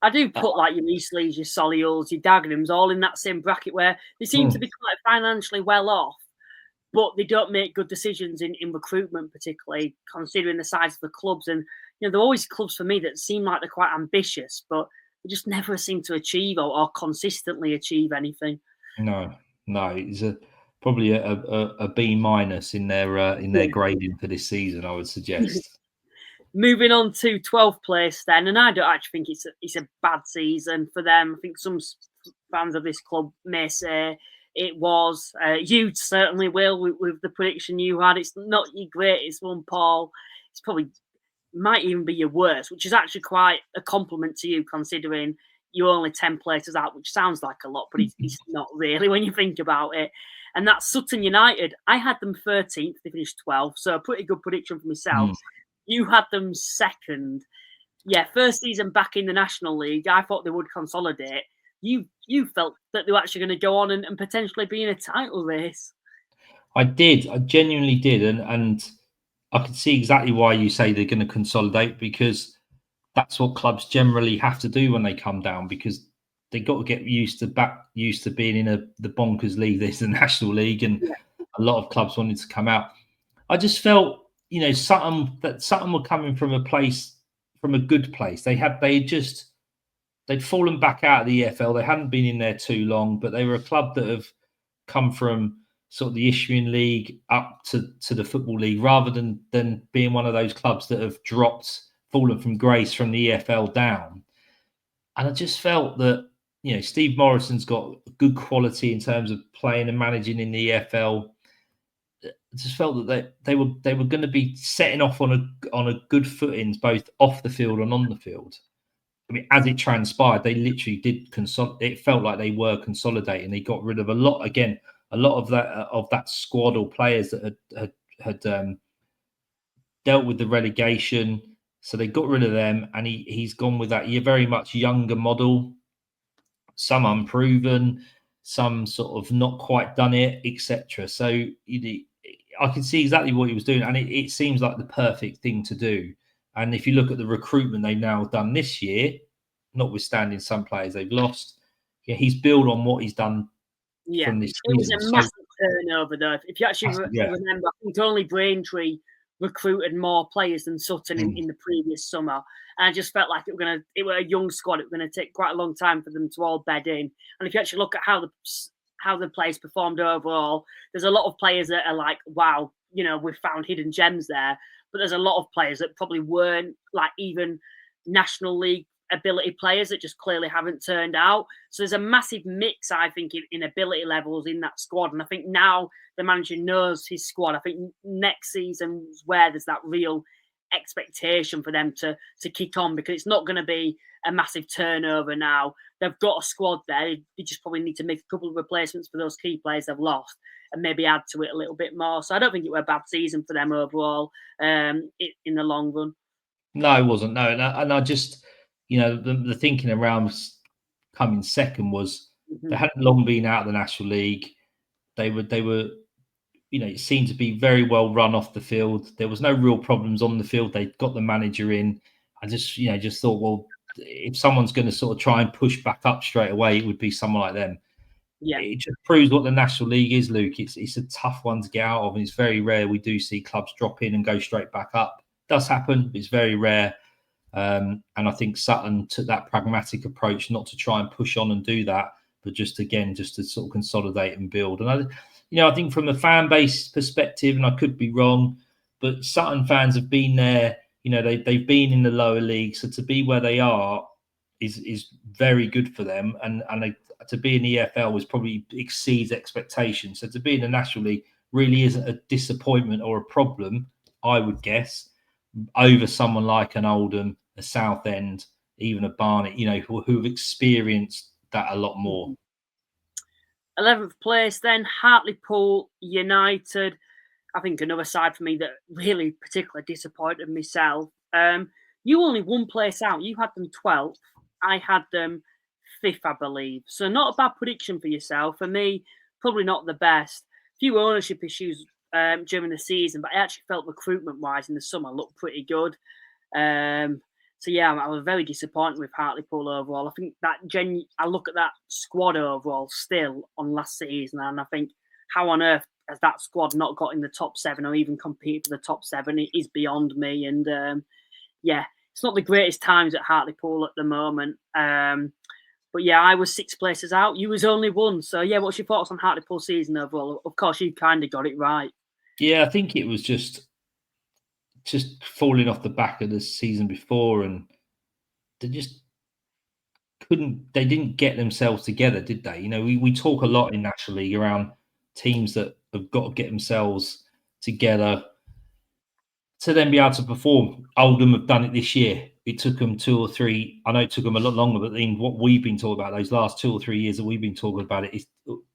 I do put like your Eastleighs, your Solihulls, your Dagenhams all in that same bracket where they seem to be quite financially well off, but they don't make good decisions in recruitment, particularly considering the size of the clubs. And you know, there are always clubs for me that seem like they're quite ambitious, but they just never seem to achieve or consistently achieve anything. No, it's probably a B- in their grading for this season, I would suggest. Moving on to 12th place then, and I don't actually think it's a bad season for them. I think some fans of this club may say it was. You certainly will with the prediction you had. It's not your greatest one, Paul. It's probably might even be your worst, which is actually quite a compliment to you considering you're only 10 places out, which sounds like a lot, but it's not really when you think about it. And that's Sutton United. I had them 13th, they finished 12th, so a pretty good prediction for myself. You had them second. Yeah, first season back in the National League. I thought they would consolidate. You felt that they were actually going to go on and potentially be in a title race. I did. I genuinely did. And I can see exactly why you say they're going to consolidate, because that's what clubs generally have to do when they come down, because they got to get used to being in the bonkers league. There's the National League, and a lot of clubs wanted to come out. I just felt, Sutton were coming from a good place. They'd fallen back out of the EFL. They hadn't been in there too long, but they were a club that have come from sort of the Isthmian League up to the Football League, rather than being one of those clubs that have fallen from grace from the EFL down. And I just felt that, Steve Morrison's got good quality in terms of playing and managing in the EFL. I just felt that they were going to be setting off on a good footing, both off the field and on the field. I mean, as it transpired, they literally did consolidate. It felt like they were consolidating. They got rid of a lot of that squad or players that had dealt with the relegation. So they got rid of them, and he's gone with that very much younger model. Some unproven, some sort of not quite done it, etc. So I can see exactly what he was doing, and it seems like the perfect thing to do. And if you look at the recruitment they've now done this year, notwithstanding some players they've lost, he's built on what he's done from this season. It was a massive turnover, though. If you actually remember, I think only Braintree recruited more players than Sutton in the previous summer. And I just felt like it were a young squad. It was going to take quite a long time for them to all bed in. And if you actually look at how the players performed overall, there's a lot of players that are like, wow, we've found hidden gems there. But there's a lot of players that probably weren't like even National League ability players that just clearly haven't turned out. So there's a massive mix, I think, in ability levels in that squad. And I think now the manager knows his squad. I think next season's where there's that real expectation for them to kick on, because it's not going to be a massive turnover now. They've got a squad there. They just probably need to make a couple of replacements for those key players they've lost and maybe add to it a little bit more. So I don't think it was a bad season for them overall in the long run. No, it wasn't. No, and I just, the thinking around coming second was they hadn't long been out of the National League. They were, it seemed to be very well run off the field. There was no real problems on the field. They got the manager in. I just thought, well, if someone's going to sort of try and push back up straight away, it would be someone like them. Yeah, it just proves what the National League is, Luke. It's a tough one to get out of, and it's very rare we do see clubs drop in and go straight back up. It does happen, but it's very rare. And I think Sutton took that pragmatic approach, not to try and push on and do that, but just to sort of consolidate and build. And I think from a fan base perspective, and I could be wrong, but Sutton fans have been there. They've been in the lower league, so to be where they are is very good for them. And to be in the EFL was probably exceeds expectations. So to be in the National League really isn't a disappointment or a problem, I would guess, over someone like an Oldham, a Southend, even a Barnet, who've experienced that a lot more. 11th place then, Hartlepool United. I think another side for me that really particularly disappointed myself. You only one place out. You had them 12th. I had them 5th, I believe. So not a bad prediction for yourself. For me, probably not the best. Few ownership issues during the season, but I actually felt recruitment-wise in the summer looked pretty good. So yeah, I was very disappointed with Hartlepool overall. I think that I look at that squad overall still on last season, and I think how on earth has that squad not got in the top 7 or even competed for the top 7? It is beyond me. And yeah, it's not the greatest times at Hartlepool at the moment. But yeah, I was 6 places out. You was only 1. So yeah, what's your thoughts on Hartlepool season overall? Of course, you kind of got it right. Yeah, I think it was just falling off the back of the season before, and they just didn't get themselves together, did they? You know, we talk a lot in National League around teams that have got to get themselves together to then be able to perform. Oldham have done it this year. It took them 2 or 3. I know it took them a lot longer, but in what we've been talking about those last 2 or 3 years that we've been talking about it,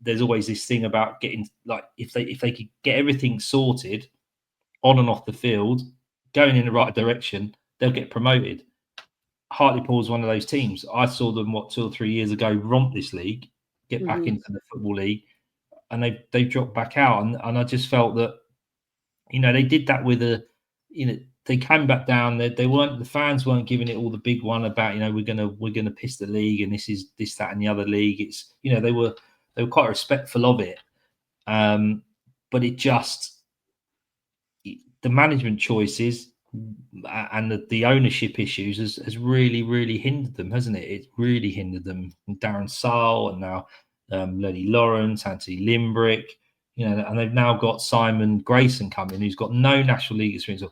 there's always this thing about getting, like, if they could get everything sorted on and off the field, going in the right direction, they'll get promoted. Hartlepool is one of those teams. I saw them 2 or 3 years ago romp this league, get back into the Football League, and they dropped back out. And I just felt that, you know, they did that with they came back down. The fans weren't giving it all the big one about, you know, we're gonna piss the league and this is this, that, and the other league. It's, you know, they were quite respectful of it, but it just, the management choices and the ownership issues has really hindered them, hasn't it? It's really hindered them. And Darren Saul and now Lenny Lawrence, Anthony Limbrick, you know, and they've now got Simon Grayson coming, who's got no National League experience.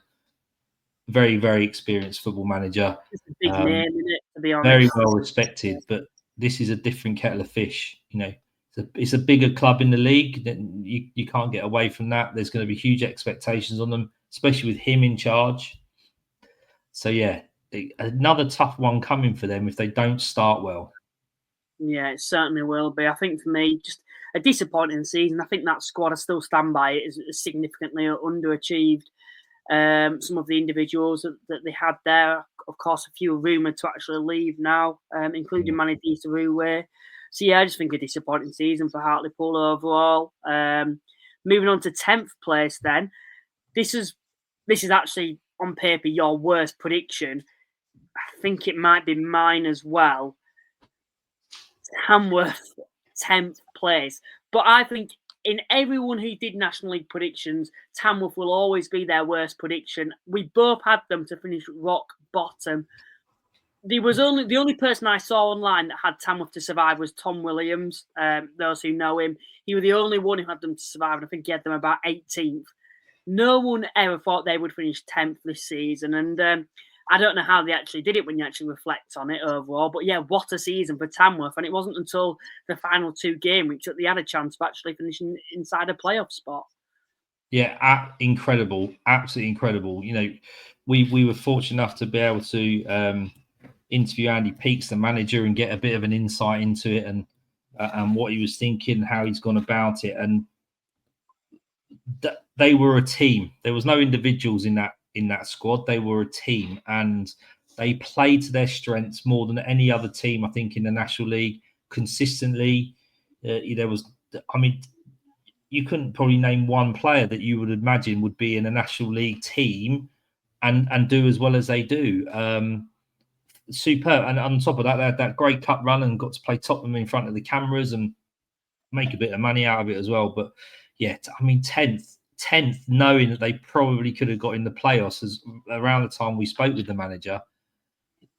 Very, very experienced football manager. It's a big name, isn't it, to be honest? Very well respected, but this is a different kettle of fish. You know, it's a bigger club in the league. You can't get away from that. There's going to be huge expectations on them, especially with him in charge. So yeah, another tough one coming for them if they don't start well. Yeah, it certainly will be. I think for me, just a disappointing season. I think that squad, I still stand by it, is significantly underachieved. Some of the individuals that they had there, of course, a few are rumoured to actually leave now, including Manny Disarouwe. So yeah, I just think a disappointing season for Hartlepool overall. Moving on to 10th place then. This is actually on paper your worst prediction. I think it might be mine as well. Tamworth, 10th place. But I think in everyone who did National League predictions, Tamworth will always be their worst prediction. We both had them to finish rock bottom. The only person I saw online that had Tamworth to survive was Tom Williams. Those who know him, he was the only one who had them to survive, and I think he had them about 18th. No one ever thought they would finish 10th this season, and I don't know how they actually did it when you actually reflect on it overall. But yeah, what a season for Tamworth. And it wasn't until the final 2 game weeks that they had a chance of actually finishing inside a playoff spot. Yeah, incredible. Absolutely incredible. You know, we were fortunate enough to be able to interview Andy Peakes, the manager, and get a bit of an insight into it and what he was thinking, how he's gone about it. And they were a team. There was no individuals in that squad. They were a team, and they played to their strengths more than any other team, I think, in the National League consistently. There was, I mean, you couldn't probably name one player that you would imagine would be in a National League team and do as well as they do. Superb. And on top of that, they had that great cup run and got to play Tottenham in front of the cameras and make a bit of money out of it as well. But yeah, I mean, 10th, knowing that they probably could have got in the playoffs around the time we spoke with the manager,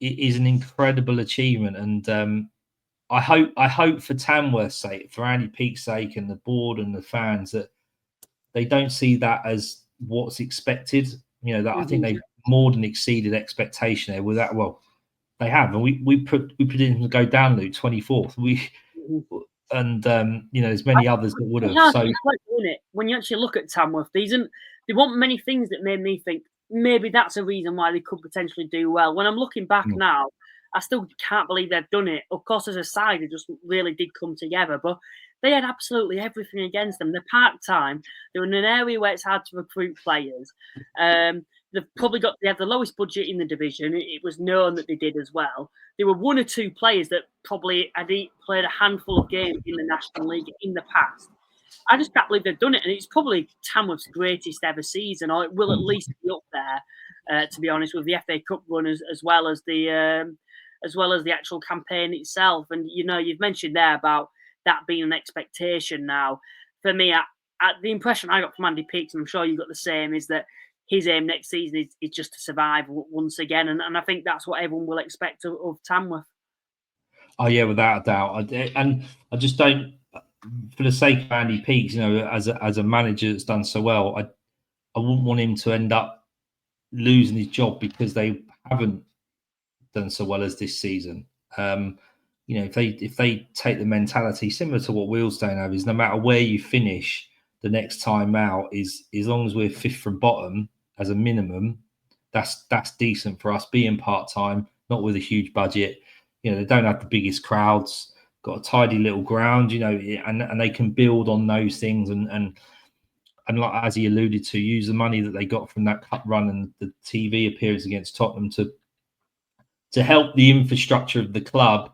it is an incredible achievement. And I hope for Tamworth's sake, for Andy Peake's sake, and the board and the fans, that they don't see that as what's expected. You know, that I think they've more than exceeded expectation there with that. Well, they have, and we put in to go down, Luke, 24th. And you know, there's many others that would have. So when you actually look at Tamworth, there weren't many things that made me think maybe that's a reason why they could potentially do well. When I'm looking back now, I still can't believe they've done it. Of course, as a side, it just really did come together. But they had absolutely everything against them. They're part-time. They're in an area where it's hard to recruit players. They had the lowest budget in the division. It was known that they did as well. There were 1 or 2 players that probably had played a handful of games in the National League in the past. I just can't believe they've done it. And it's probably Tamworth's greatest ever season, or it will at least be up there, to be honest, with the FA Cup run as well as the actual campaign itself. And, you know, you've mentioned there about that being an expectation now. For me, the impression I got from Andy Peakes, and I'm sure you got the same, is that his aim next season is just to survive once again. And I think that's what everyone will expect of Tamworth. Oh, yeah, without a doubt. And I just don't, for the sake of Andy Peakes, you know, as a manager that's done so well, I wouldn't want him to end up losing his job because they haven't done so well as this season. if they take the mentality similar to what Wealdstone have, is no matter where you finish the next time out, is as long as we're fifth from bottom as a minimum, that's decent for us, being part-time, not with a huge budget. They don't have the biggest crowds, got a tidy little ground, and they can build on those things and like, as he alluded to, use the money that they got from that cup run and the TV appearance against Tottenham to help the infrastructure of the club,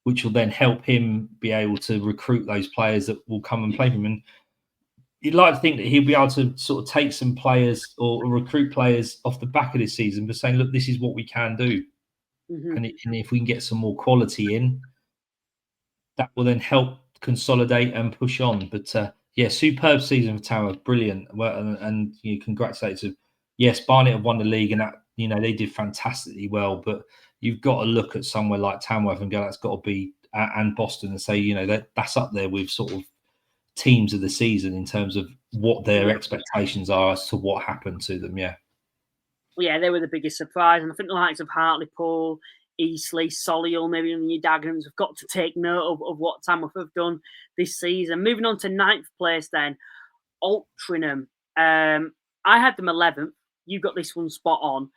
which will then help him be able to recruit those players that will come and play for him. And you'd like to think that he'll be able to sort of take some players or recruit players off the back of this season, but saying, look, this is what we can do. And if we can get some more quality in, that will then help consolidate and push on. But superb season for Tamworth, brilliant. Well, and congratulations. Yes, Barnet have won the league, and that they did fantastically well. But you've got to look at somewhere like Tamworth and go, that's got to be, and Boston, and say, that's up there with sort of teams of the season in terms of what their expectations are as to what happened to them. Yeah, they were the biggest surprise, and I think the likes of Hartlepool, Eastleigh, Solihull, maybe even your Dagenhams have got to take note of what Tamworth have done this season. Moving on to 9th place then, Altrincham. I had them 11th. You got this one spot on.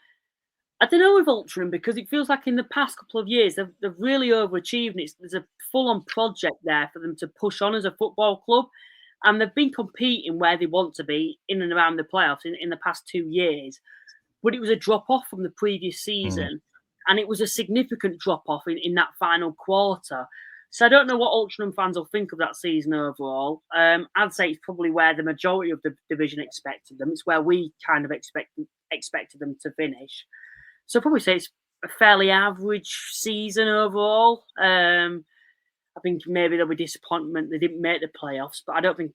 I don't know with Altrincham, because it feels like in the past couple of years they've really overachieved. There's a full-on project there for them to push on as a football club, and they've been competing where they want to be in and around the playoffs in the past 2 years. But it was a drop-off from the previous season, and it was a significant drop-off in that final quarter. So I don't know what Altrincham fans will think of that season overall. I'd say it's probably where the majority of the division expected them. It's where we kind of expected them to finish. So I'd probably say it's a fairly average season overall. I think maybe there'll be disappointment they didn't make the playoffs, but I don't think,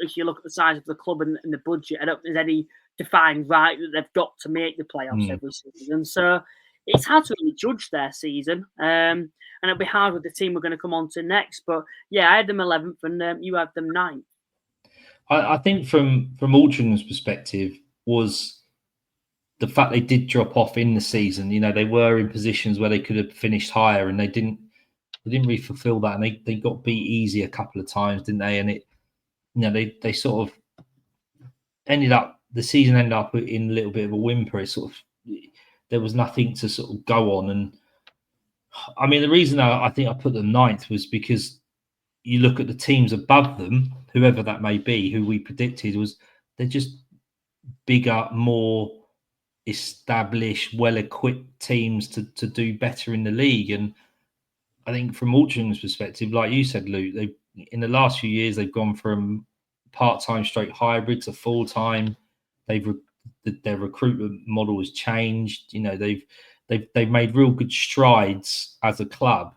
if you look at the size of the club and the budget, I don't think there's any defined right that they've got to make the playoffs every season. So it's hard to really judge their season. And it'll be hard with the team we're going to come on to next. But yeah, I had them 11th and you had them 9th. I think from Altrincham's perspective was the fact they did drop off in the season. They were in positions where they could have finished higher, and they didn't really fulfill that. And they got beat easy a couple of times, didn't they? And they sort of the season ended up in a little bit of a whimper. It sort of, there was nothing to sort of go on. And I mean, the reason I think I put them 9th was because you look at the teams above them, whoever that may be, who we predicted they're just bigger, more established, well-equipped teams to do better in the league. And I think from Altrincham's perspective, like you said, Luke, in the last few years they've gone from part-time straight hybrid to full-time. Their recruitment model has changed. They've made real good strides as a club,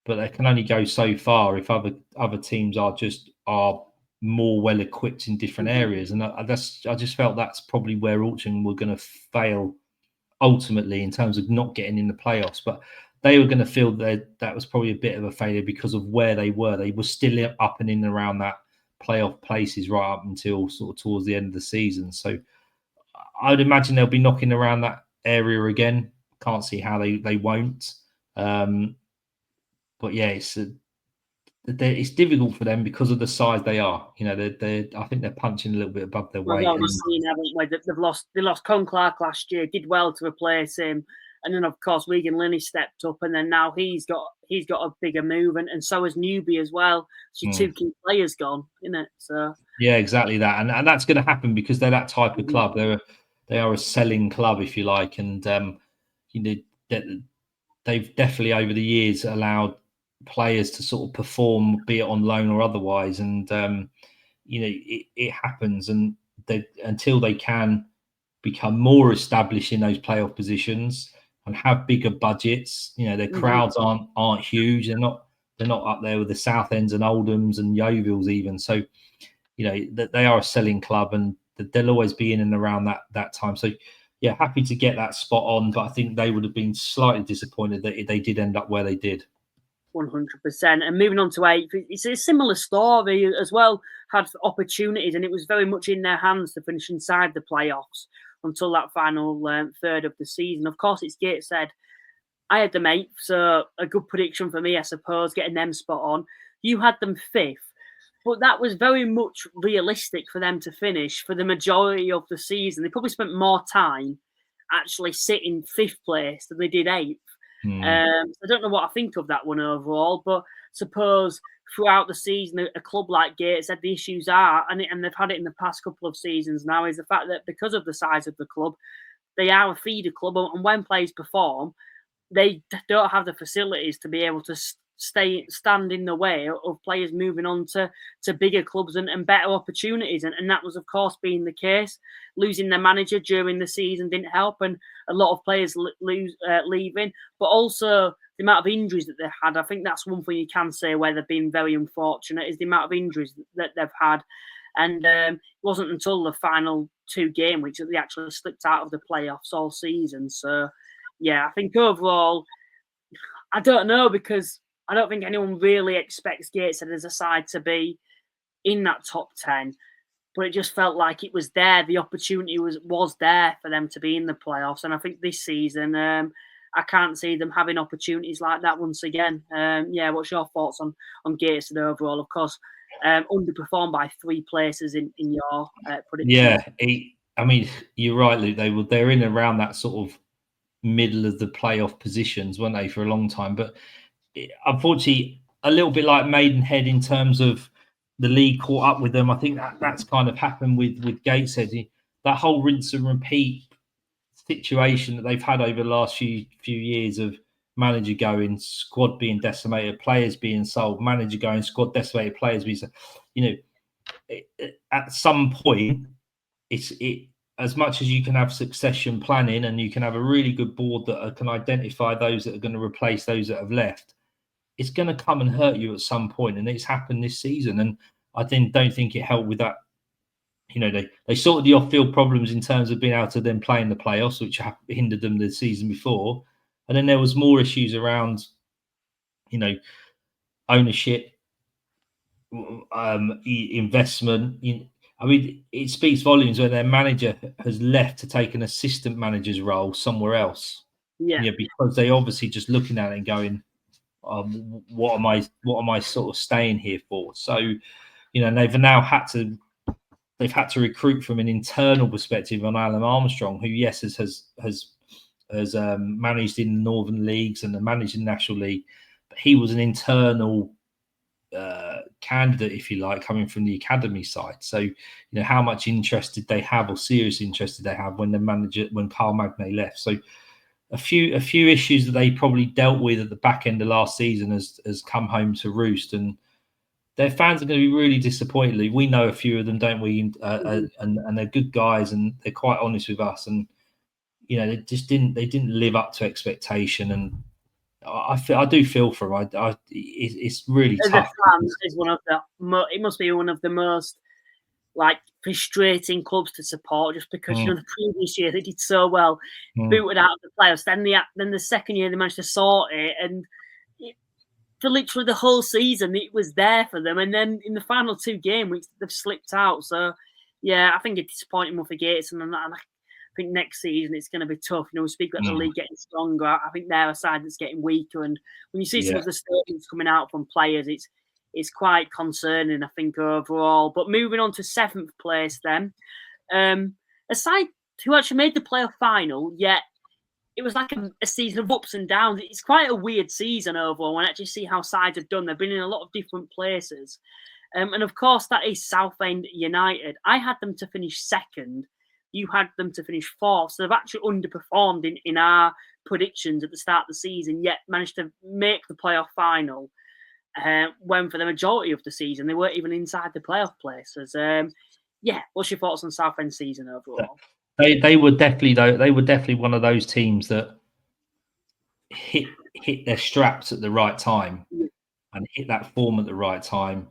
but they can only go so far if other teams are more well equipped in different areas. And I just felt that's probably where Altrincham were going to fail ultimately in terms of not getting in the playoffs. But they were going to feel that was probably a bit of a failure because of where they were. They were still up and in and around that playoff places right up until sort of towards the end of the season. So I would imagine they'll be knocking around that area again. Can't see how they won't. But yeah, it's difficult for them because of the size they are. I think they're punching a little bit above their weight. Well, we've seen, haven't we? They lost Con Clark last year, did well to replace him. And then, of course, Regan Linney stepped up, and then now he's got a bigger move, and so has Newby as well. So 2 key players gone, isn't it? So yeah, exactly that, and that's going to happen because they're that type of club. They are a selling club, if you like, and they've definitely over the years allowed players to sort of perform, be it on loan or otherwise, and it happens, and until they can become more established in those playoff positions and have bigger budgets. Their crowds aren't huge. They're not up there with the Southends and Oldhams and Yeovils even. So, they are a selling club, and they'll always be in and around that time. So, yeah, happy to get that spot on, but I think they would have been slightly disappointed that they did end up where they did. 100%. And moving on to 8th, it's a similar story as well. Had opportunities, and it was very much in their hands to finish inside the playoffs until that final third of the season. Of course, it's Gateshead I had them 8th, so a good prediction for me, I suppose, getting them spot on. You had them 5th, but that was very much realistic for them to finish for the majority of the season. They probably spent more time actually sitting 5th place than they did 8th. I don't know what I think of that one overall, but suppose throughout the season, a club like Gateshead, the issues are, and they've had it in the past couple of seasons now, is the fact that because of the size of the club, they are a feeder club, and when players perform, they don't have the facilities to be able to stand in the way of players moving on to bigger clubs and better opportunities. And that was, of course, being the case. Losing their manager during the season didn't help, and a lot of players leaving. But also the amount of injuries that they had. I think that's one thing you can say where they've been very unfortunate, is the amount of injuries that they've had. And it wasn't until the final 2 game weeks that they actually slipped out of the playoffs all season. So, yeah, I think overall, I don't know, because I don't think anyone really expects Gateshead as a side to be in that top 10. But it just felt like it was there. The opportunity was there for them to be in the playoffs. And I think this season, I can't see them having opportunities like that once again. Yeah, what's your thoughts on Gateshead overall? Of course, underperformed by 3 places in your prediction. Yeah, I mean, you're right, Luke. They're in around that sort of middle of the playoff positions, weren't they, for a long time? But unfortunately, a little bit like Maidenhead in terms of the league caught up with them. I think that's kind of happened with Gateshead. That whole rinse and repeat situation that they've had over the last few years of manager going, squad being decimated, players being sold, manager going, squad decimated, players being sold. At some point, it as much as you can have succession planning and you can have a really good board that can identify those that are going to replace those that have left, it's going to come and hurt you at some point. And it's happened this season. And I don't think it helped with that. They sorted the off-field problems in terms of being able to then play in the playoffs, which hindered them the season before. And then there was more issues around, ownership, investment. I mean, it speaks volumes when their manager has left to take an assistant manager's role somewhere else. Yeah, because they obviously just looking at it and going, what am I sort of staying here for? So, they've now had to recruit from an internal perspective on Alan Armstrong, who yes has managed in the Northern Leagues and managed in the National League, but he was an internal candidate, if you like, coming from the academy side. So, how much interest did they have, or serious interest did they have when Carl Magnay left? So, a few issues that they probably dealt with at the back end of last season has come home to roost, and their fans are going to be really disappointed. We know a few of them, don't we? And they're good guys, and they're quite honest with us. And they didn't live up to expectation, and I do feel for them. It's really as tough. a fan, is one of it must be one of the most frustrating clubs to support, just because the previous year they did so well, booted out of the playoffs. Then the second year they managed to sort it, and for literally the whole season it was there for them. And then in the final 2 game weeks they've slipped out. So yeah, I think it's disappointing for Gates, and I think next season it's going to be tough. We speak about the league getting stronger. I think they're a side that's getting weaker, and when you see some of the statements coming out from players, it's quite concerning, I think, overall. But moving on to 7th place then, a side who actually made the playoff final, yet it was like a season of ups and downs. It's quite a weird season overall when I actually see how sides have done. They've been in a lot of different places. And of course, that is Southend United. I had them to finish 2nd. You had them to finish 4th. So they've actually underperformed in our predictions at the start of the season, yet managed to make the playoff final. When for the majority of the season they weren't even inside the playoff places. What's your thoughts on Southend season overall? They were definitely one of those teams that hit their straps at the right time and hit that form at the right time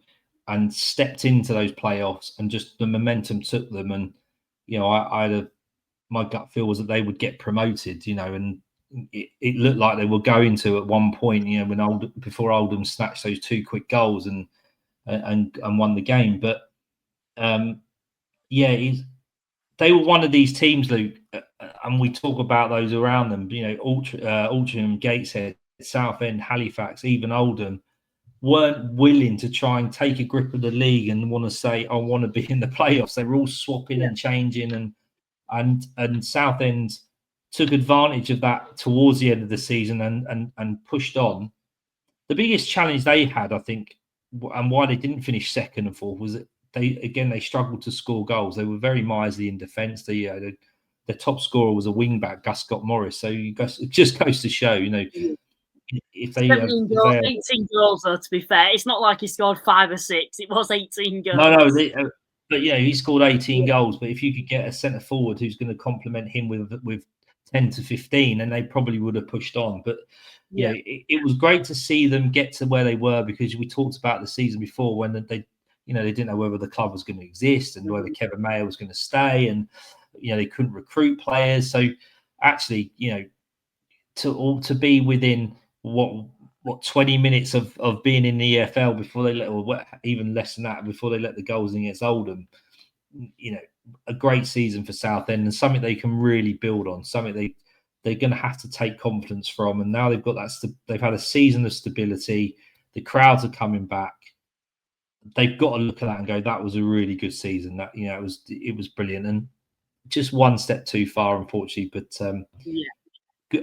and stepped into those playoffs, and just the momentum took them. And my gut feel was that they would get promoted, and it looked like they were going to at one point, before Oldham snatched those 2 quick goals and won the game. But they were one of these teams, Luke. and we talk about those around them, Altrincham, Gateshead, Southend, Halifax, even Oldham, weren't willing to try and take a grip of the league and want to say, I want to be in the playoffs. They were all swapping and changing, and Southend took advantage of that towards the end of the season and pushed on. The biggest challenge they had, I think, and why they didn't finish second and fourth, was that they struggled to score goals. They were very miserly in defence. The top scorer was a wing back, Gus Scott Morris. So it just goes to show, if they 18 goals, though, to be fair, it's not like he scored 5 or 6. It was 18 goals. No, but yeah, he scored 18 goals. But if you could get a centre forward who's going to complement him with 10 to 15, then they probably would have pushed on. But it was great to see them get to where they were, because we talked about the season before when they didn't know whether the club was going to exist and whether Kevin Mayer was going to stay, and they couldn't recruit players. So actually, to be within what 20 minutes of being in the EFL before they let, or even less than that, before they let the goals in against Oldham, a great season for Southend, and something they can really build on, something they're going to have to take confidence from. And now they've got that. They've had a season of stability. The crowds are coming back. They've got to look at that and go, that was a really good season. That it was brilliant, and just one step too far, unfortunately. But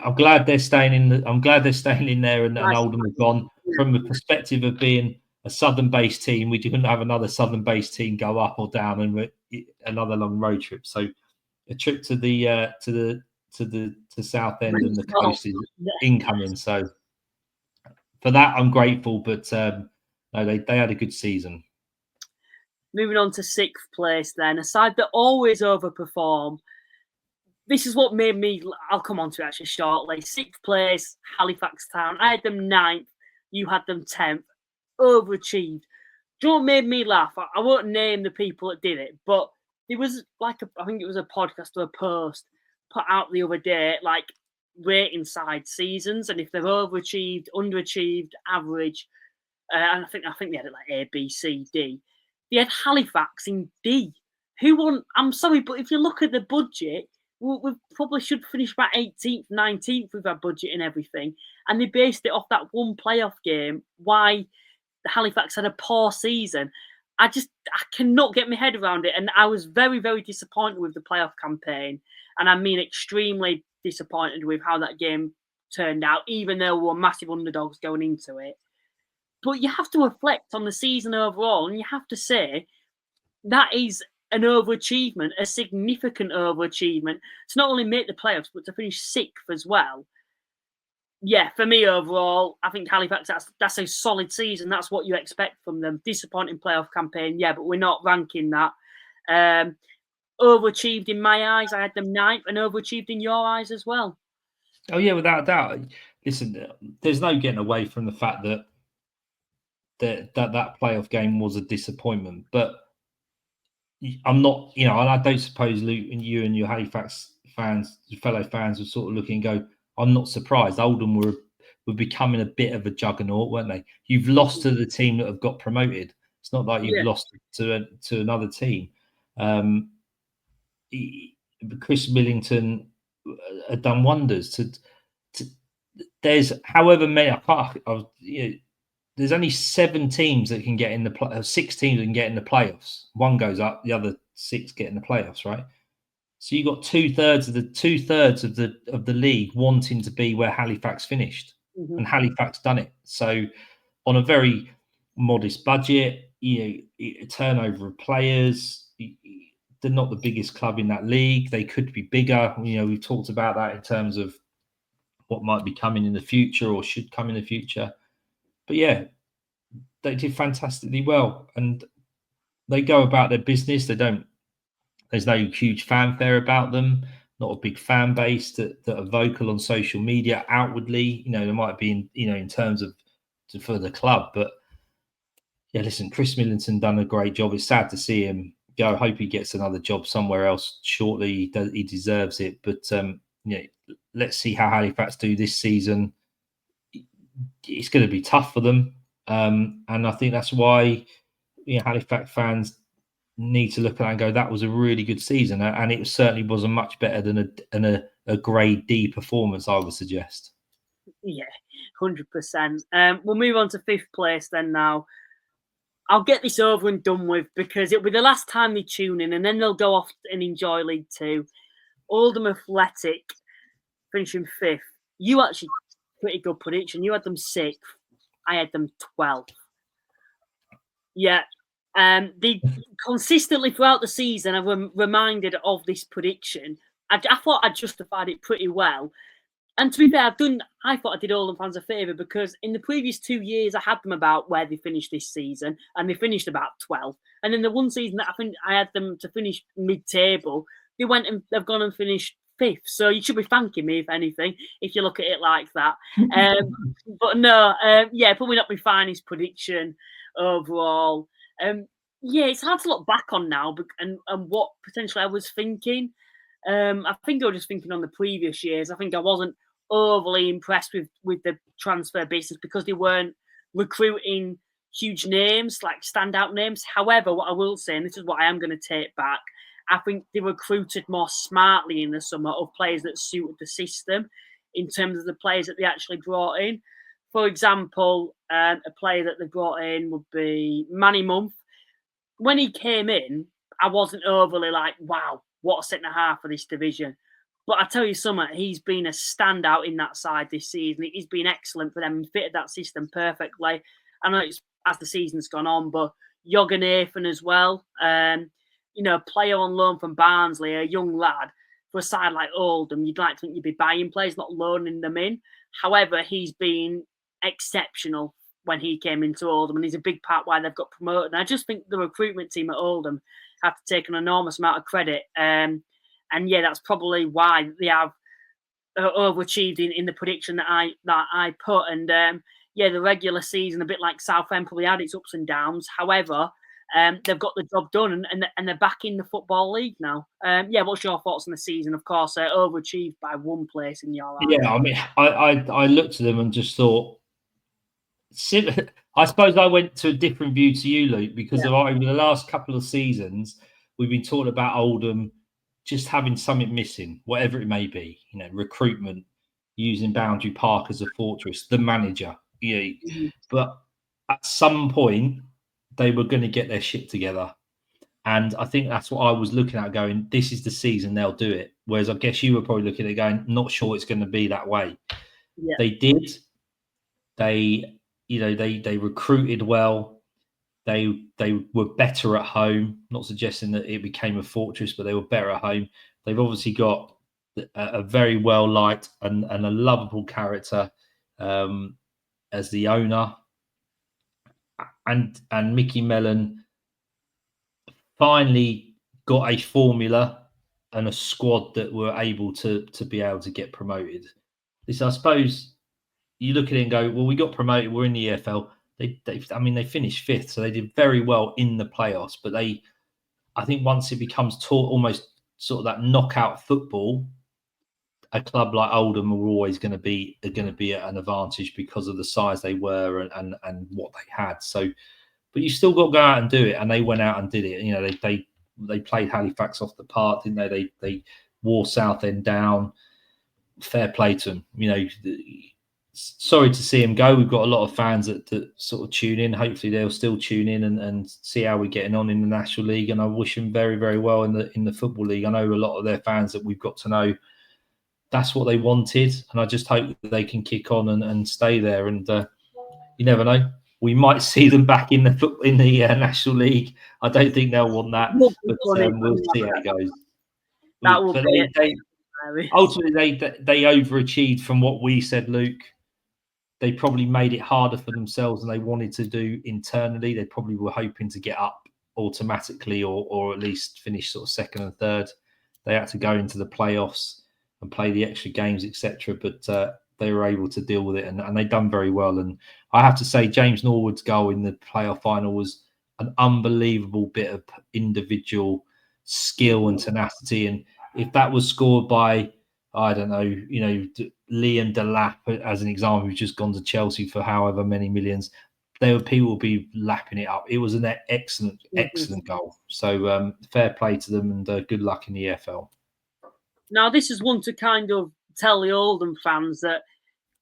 I'm glad they're staying in. I'm glad they're staying in there, and Oldham have gone. From the perspective of being a Southern-based team, we couldn't have another Southern-based team go up or down, and another long road trip. So a trip to the Southend and the coast is incoming. So for that, I'm grateful. But no, they had a good season. Moving on to 6th place, then, a side that always overperform. This is what made me. I'll come on to it actually shortly. 6th place, Halifax Town. I had them 9th. You had them 10th. Overachieved. Do you know what made me laugh? I won't name the people that did it, but there was I think it was a podcast or a post put out the other day, like rating side seasons, and if they've overachieved, underachieved, average, and I think they had it like A, B, C, D. They had Halifax in D. Who won? I'm sorry, but if you look at the budget, we probably should finish about 18th, 19th with our budget and everything. And they based it off that one playoff game, why Halifax had a poor season. I cannot get my head around it. And I was very, very disappointed with the playoff campaign. And I mean extremely disappointed with how that game turned out, even though we were massive underdogs going into it. But you have to reflect on the season overall, and you have to say that is an overachievement, a significant overachievement, to not only make the playoffs, but to finish 6th as well. Yeah, for me overall, I think Halifax, that's a solid season. That's what you expect from them. Disappointing playoff campaign, yeah, but we're not ranking that. Overachieved in my eyes. I had them 9th, and overachieved in your eyes as well. Oh yeah, without a doubt. Listen, there's no getting away from the fact that that playoff game was a disappointment. But I'm not, and I don't suppose Luke and you and your Halifax fans, fellow fans, were sort of looking and go, I'm not surprised. Oldham were becoming a bit of a juggernaut, weren't they? You've lost to the team that have got promoted. It's not like you've lost to another team. Chris Millington had done wonders. There's however many. There's only 7 teams that can get in the 6 teams that can get in the playoffs. One goes up, the other 6 get in the playoffs, right? So you got 2/3 of the league wanting to be where Halifax finished, and Halifax done it. So on a very modest budget, turnover of players, they're not the biggest club in that league. They could be bigger. We've talked about that in terms of what might be coming in the future or should come in the future. But yeah, they did fantastically well, and they go about their business. There's no huge fanfare about them. Not a big fan base that are vocal on social media outwardly. There might be in terms of for the club, but yeah, listen, Chris Millington done a great job. It's sad to see him go. I hope he gets another job somewhere else shortly. He deserves it. But let's see how Halifax do this season. It's going to be tough for them. And I think that's why Halifax fans need to look at that and go, that was a really good season, and it certainly wasn't much better than a grade D performance, I would suggest. Yeah, 100%. We'll move on to 5th place then now. I'll get this over and done with because it'll be the last time they tune in, and then they'll go off and enjoy League Two. Oldham Athletic finishing 5th. You actually pretty good prediction. You had them 6th. I had them 12th. Yeah. They consistently throughout the season, I've reminded of this prediction. I thought I justified it pretty well. And to be fair, I thought I did Oldham fans a favour because in the previous 2 years, I had them about where they finished this season, and they finished about 12th. And in the one season that I think I had them to finish mid-table, they've gone and finished 5th. So you should be thanking me, if anything, if you look at it like that. But no, probably not my finest prediction overall. It's hard to look back on now and what potentially I was thinking. I think I was just thinking on the previous years. I think I wasn't overly impressed with the transfer business because they weren't recruiting huge names, like standout names. However, what I will say, and this is what I am going to take back, I think they recruited more smartly in the summer of players that suited the system in terms of the players that they actually brought in. For example, a player that they brought in would be Manny Month. When he came in, I wasn't overly like, wow, what a centre half for this division. But I tell you something, he's been a standout in that side this season. He's been excellent for them and fitted that system perfectly. I know it's as the season's gone on, but Yogan Nathan as well. Player on loan from Barnsley, a young lad. For a side like Oldham, you'd like to think you'd be buying players, not loaning them in. However, he's been exceptional when he came into Oldham, and he's a big part why they've got promoted. And I just think the recruitment team at Oldham have to take an enormous amount of credit. That's probably why they have overachieved in the prediction that I put. And the regular season, a bit like Southend, probably had its ups and downs. However, they've got the job done, and they're back in the Football League now. What's your thoughts on the season? Of course, overachieved by 1 place in your eyes. Yeah, I mean, I looked at them and just thought, I suppose I went to a different view to you, Luke, because over the last couple of seasons, we've been talking about Oldham just having something missing, whatever it may be, recruitment, using Boundary Park as a fortress, the manager. But at some point, they were going to get their shit together. And I think that's what I was looking at going, this is the season they'll do it. Whereas I guess you were probably looking at it going, not sure it's going to be that way. Yeah. They did. They recruited well. They were better at home. Not suggesting that it became a fortress, but they were better at home. They've obviously got a very well liked and a lovable character as the owner, and Mickey Mellon finally got a formula and a squad that were able to be able to get promoted. This, I suppose, you look at it and go, well, we got promoted. We're in the EFL. They finished 5th, so they did very well in the playoffs. But I think once it becomes almost sort of that knockout football, a club like Oldham were always going to be at an advantage because of the size they were and what they had. So, but you still got to go out and do it, and they went out and did it. They played Halifax off the park, didn't they? They wore Southend down. Fair play to them. Sorry to see him go. We've got a lot of fans that sort of tune in. Hopefully they'll still tune in and see how we're getting on in the National League. And I wish them very, very well in the Football League. I know a lot of their fans that we've got to know, that's what they wanted. And I just hope that they can kick on and stay there. And you never know. We might see them back in the National League. I don't think they'll want that, but we'll see how it goes. That will be it. Ultimately, they overachieved from what we said, Luke. They probably made it harder for themselves than they wanted to do internally. They probably were hoping to get up automatically or at least finish sort of 2nd and 3rd. They had to go into the playoffs and play the extra games, etc. But they were able to deal with it, and they've done very well. And I have to say, James Norwood's goal in the playoff final was an unbelievable bit of individual skill and tenacity. And if that was scored by, I don't know, Liam Delap, as an example, who's just gone to Chelsea for however many millions, there were people be lapping it up. It was an excellent goal. So fair play to them, and good luck in the EFL. Now, this is one to kind of tell the Oldham fans that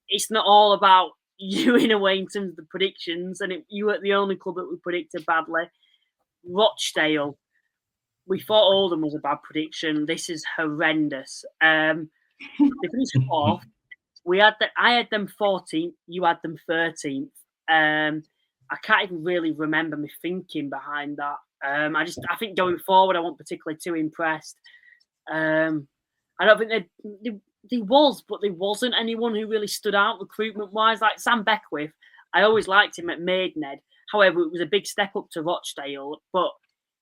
it's not all about you in a way in terms of the predictions, and you weren't the only club that we predicted badly. Rochdale, we thought Oldham was a bad prediction. This is horrendous. They finished fourth. I had them 14th. You had them 13th. I can't even really remember me thinking behind that. I think going forward, I wasn't particularly too impressed. I don't think there wasn't anyone who really stood out recruitment-wise. Like Sam Beckwith, I always liked him at Maidenhead. However, it was a big step up to Rochdale, but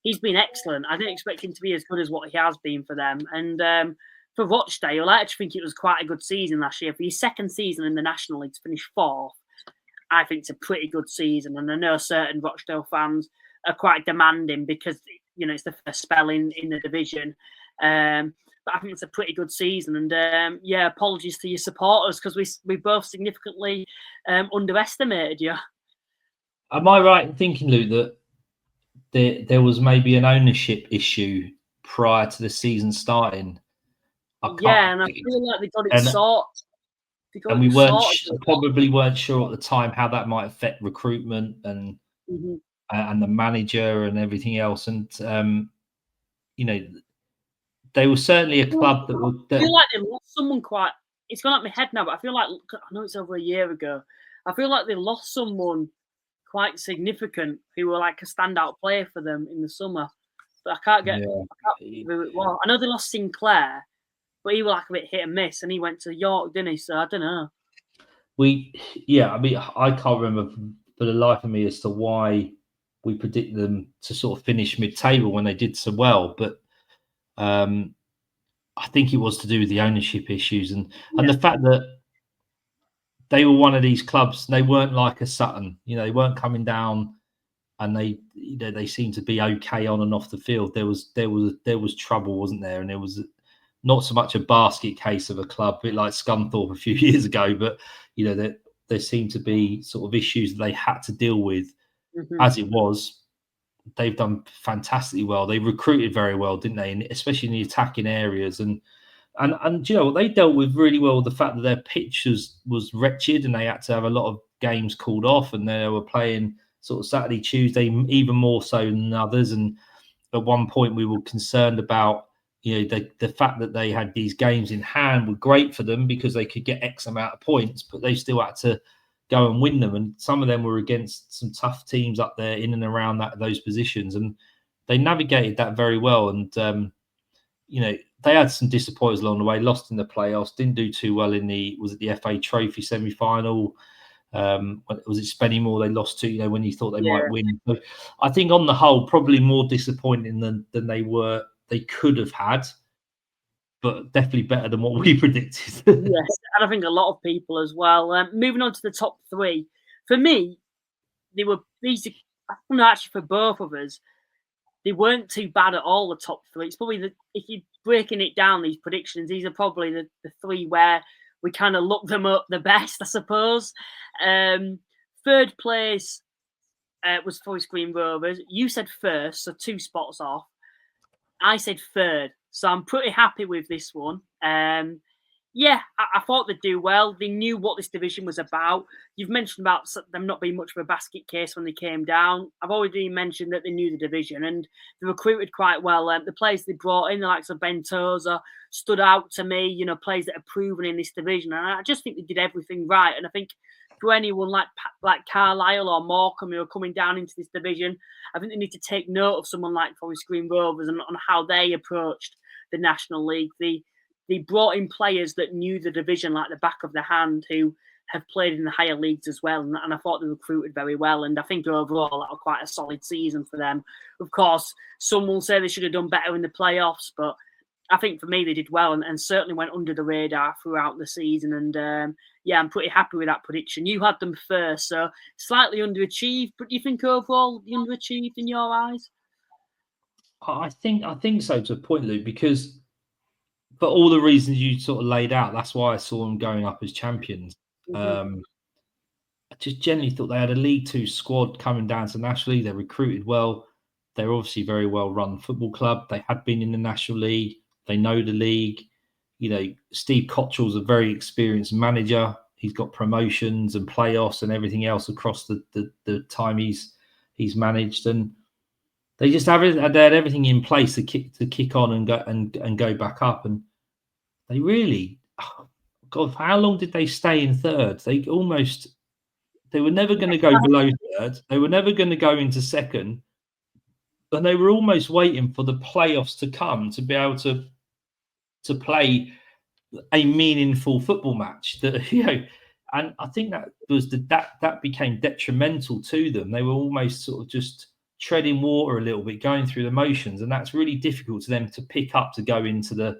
he's been excellent. I didn't expect him to be as good as what he has been for them. And for Rochdale, I actually think it was quite a good season last year. For his second season in the National League to finish fourth, I think it's a pretty good season. And I know certain Rochdale fans are quite demanding because, it's the first spell in the division. But I think it's a pretty good season. And, apologies to your supporters because we both significantly underestimated you. Am I right in thinking, Luke, that there was maybe an ownership issue prior to the season starting? And I feel like they got it sorted. And we probably weren't sure at the time how that might affect recruitment and the manager and everything else. And they were certainly a club that would. I feel like they lost someone quite. It's gone up my head now, but I feel like I know it's over a year ago. I feel like they lost someone quite significant who were like a standout player for them in the summer, but I can't remember who it was. I know they lost Sinclair, but he was like a bit hit and miss, and he went to York, didn't he? So I don't know. I can't remember for the life of me as to why we predicted them to sort of finish mid-table when they did so well, but I think it was to do with the ownership issues and the fact that they were one of these clubs. They weren't like a Sutton, they weren't coming down, and they seemed to be okay on and off the field. There was trouble, wasn't there? And it was not so much a basket case of a club, a bit like Scunthorpe a few years ago, but there seemed to be sort of issues that they had to deal with. As it was, they've done fantastically well. They recruited very well, didn't they? And especially in the attacking areas. And they dealt with really well the fact that their pitch was wretched and they had to have a lot of games called off, and they were playing sort of Saturday, Tuesday, even more so than others. And at one point we were concerned about, the fact that they had these games in hand were great for them because they could get X amount of points, but they still had to go and win them. And some of them were against some tough teams up there in and around those positions. And they navigated that very well. And, they had some disappointments along the way, lost in the playoffs, didn't do too well in the FA Trophy semi-final. Was it Spennymoor they lost to, when you thought they might win. So I think on the whole, probably more disappointing than they could have had, but definitely better than what we predicted. Yes, and I think a lot of people as well. Moving on to the top three, for me, actually for both of us, they weren't too bad at all, the top three. It's probably if you're breaking it down, these predictions, these are probably the three where we kind of look them up the best, I suppose. Third place was Forest Green Rovers. You said first, so 2 spots off. I said third, so I'm pretty happy with this one. I thought they'd do well. They knew what this division was about. You've mentioned about them not being much of a basket case when they came down. I've already mentioned that they knew the division and they recruited quite well. The players they brought in, the likes of Ben Tozer, stood out to me, players that are proven in this division. And I just think they did everything right. And I think for anyone like Carlisle or Morecambe who are coming down into this division, I think they need to take note of someone like Forest Green Rovers and on how they approached the National League. They brought in players that knew the division like the back of their hand, who have played in the higher leagues as well. And I thought they recruited very well. And I think overall that was quite a solid season for them. Of course, some will say they should have done better in the playoffs, but I think for me they did well and certainly went under the radar throughout the season. And I'm pretty happy with that prediction. You had them first, so slightly underachieved. But do you think overall they underachieved in your eyes? I think so to a point, Luke, because for all the reasons you sort of laid out, that's why I saw them going up as champions. To just generally thought they had a League Two squad coming down to National League. They recruited well. They're obviously a very well-run football club. They had been in the National League. They know the league. Steve Cottrell's a very experienced manager. He's got promotions and playoffs and everything else across the time he's managed, and they just had everything in place to kick on and go back up. And they really, God, how long did they stay in third? They were never going to go below third. They were never going to go into second. And they were almost waiting for the playoffs to come to be able to play a meaningful football match. And I think that was that became detrimental to them. They were almost sort of just treading water a little bit, going through the motions, and that's really difficult to them to pick up to go into the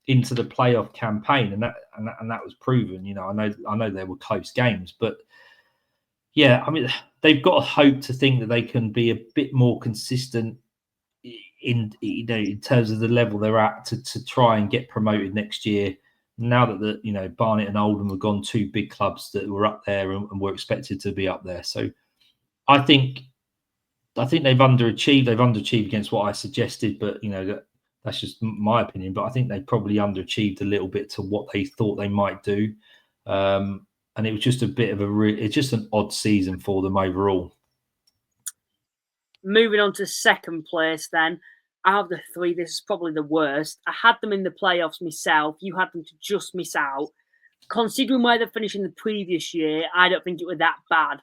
playoff campaign. And that was proven. I know there were close games, but yeah, I mean, they've got a hope to think that they can be a bit more consistent in terms of the level they're at to try and get promoted next year. Now that Barnet and Oldham have gone, two big clubs that were up there and were expected to be up there. So I think they've underachieved. They've underachieved against what I suggested, but that's just my opinion. But I think they probably underachieved a little bit to what they thought they might do. And it was just a bit of it's just an odd season for them overall. Moving on to second place then. Out of the three, this is probably the worst. I had them in the playoffs myself. You had them to just miss out. Considering where they finished in the previous year, I don't think it was that bad.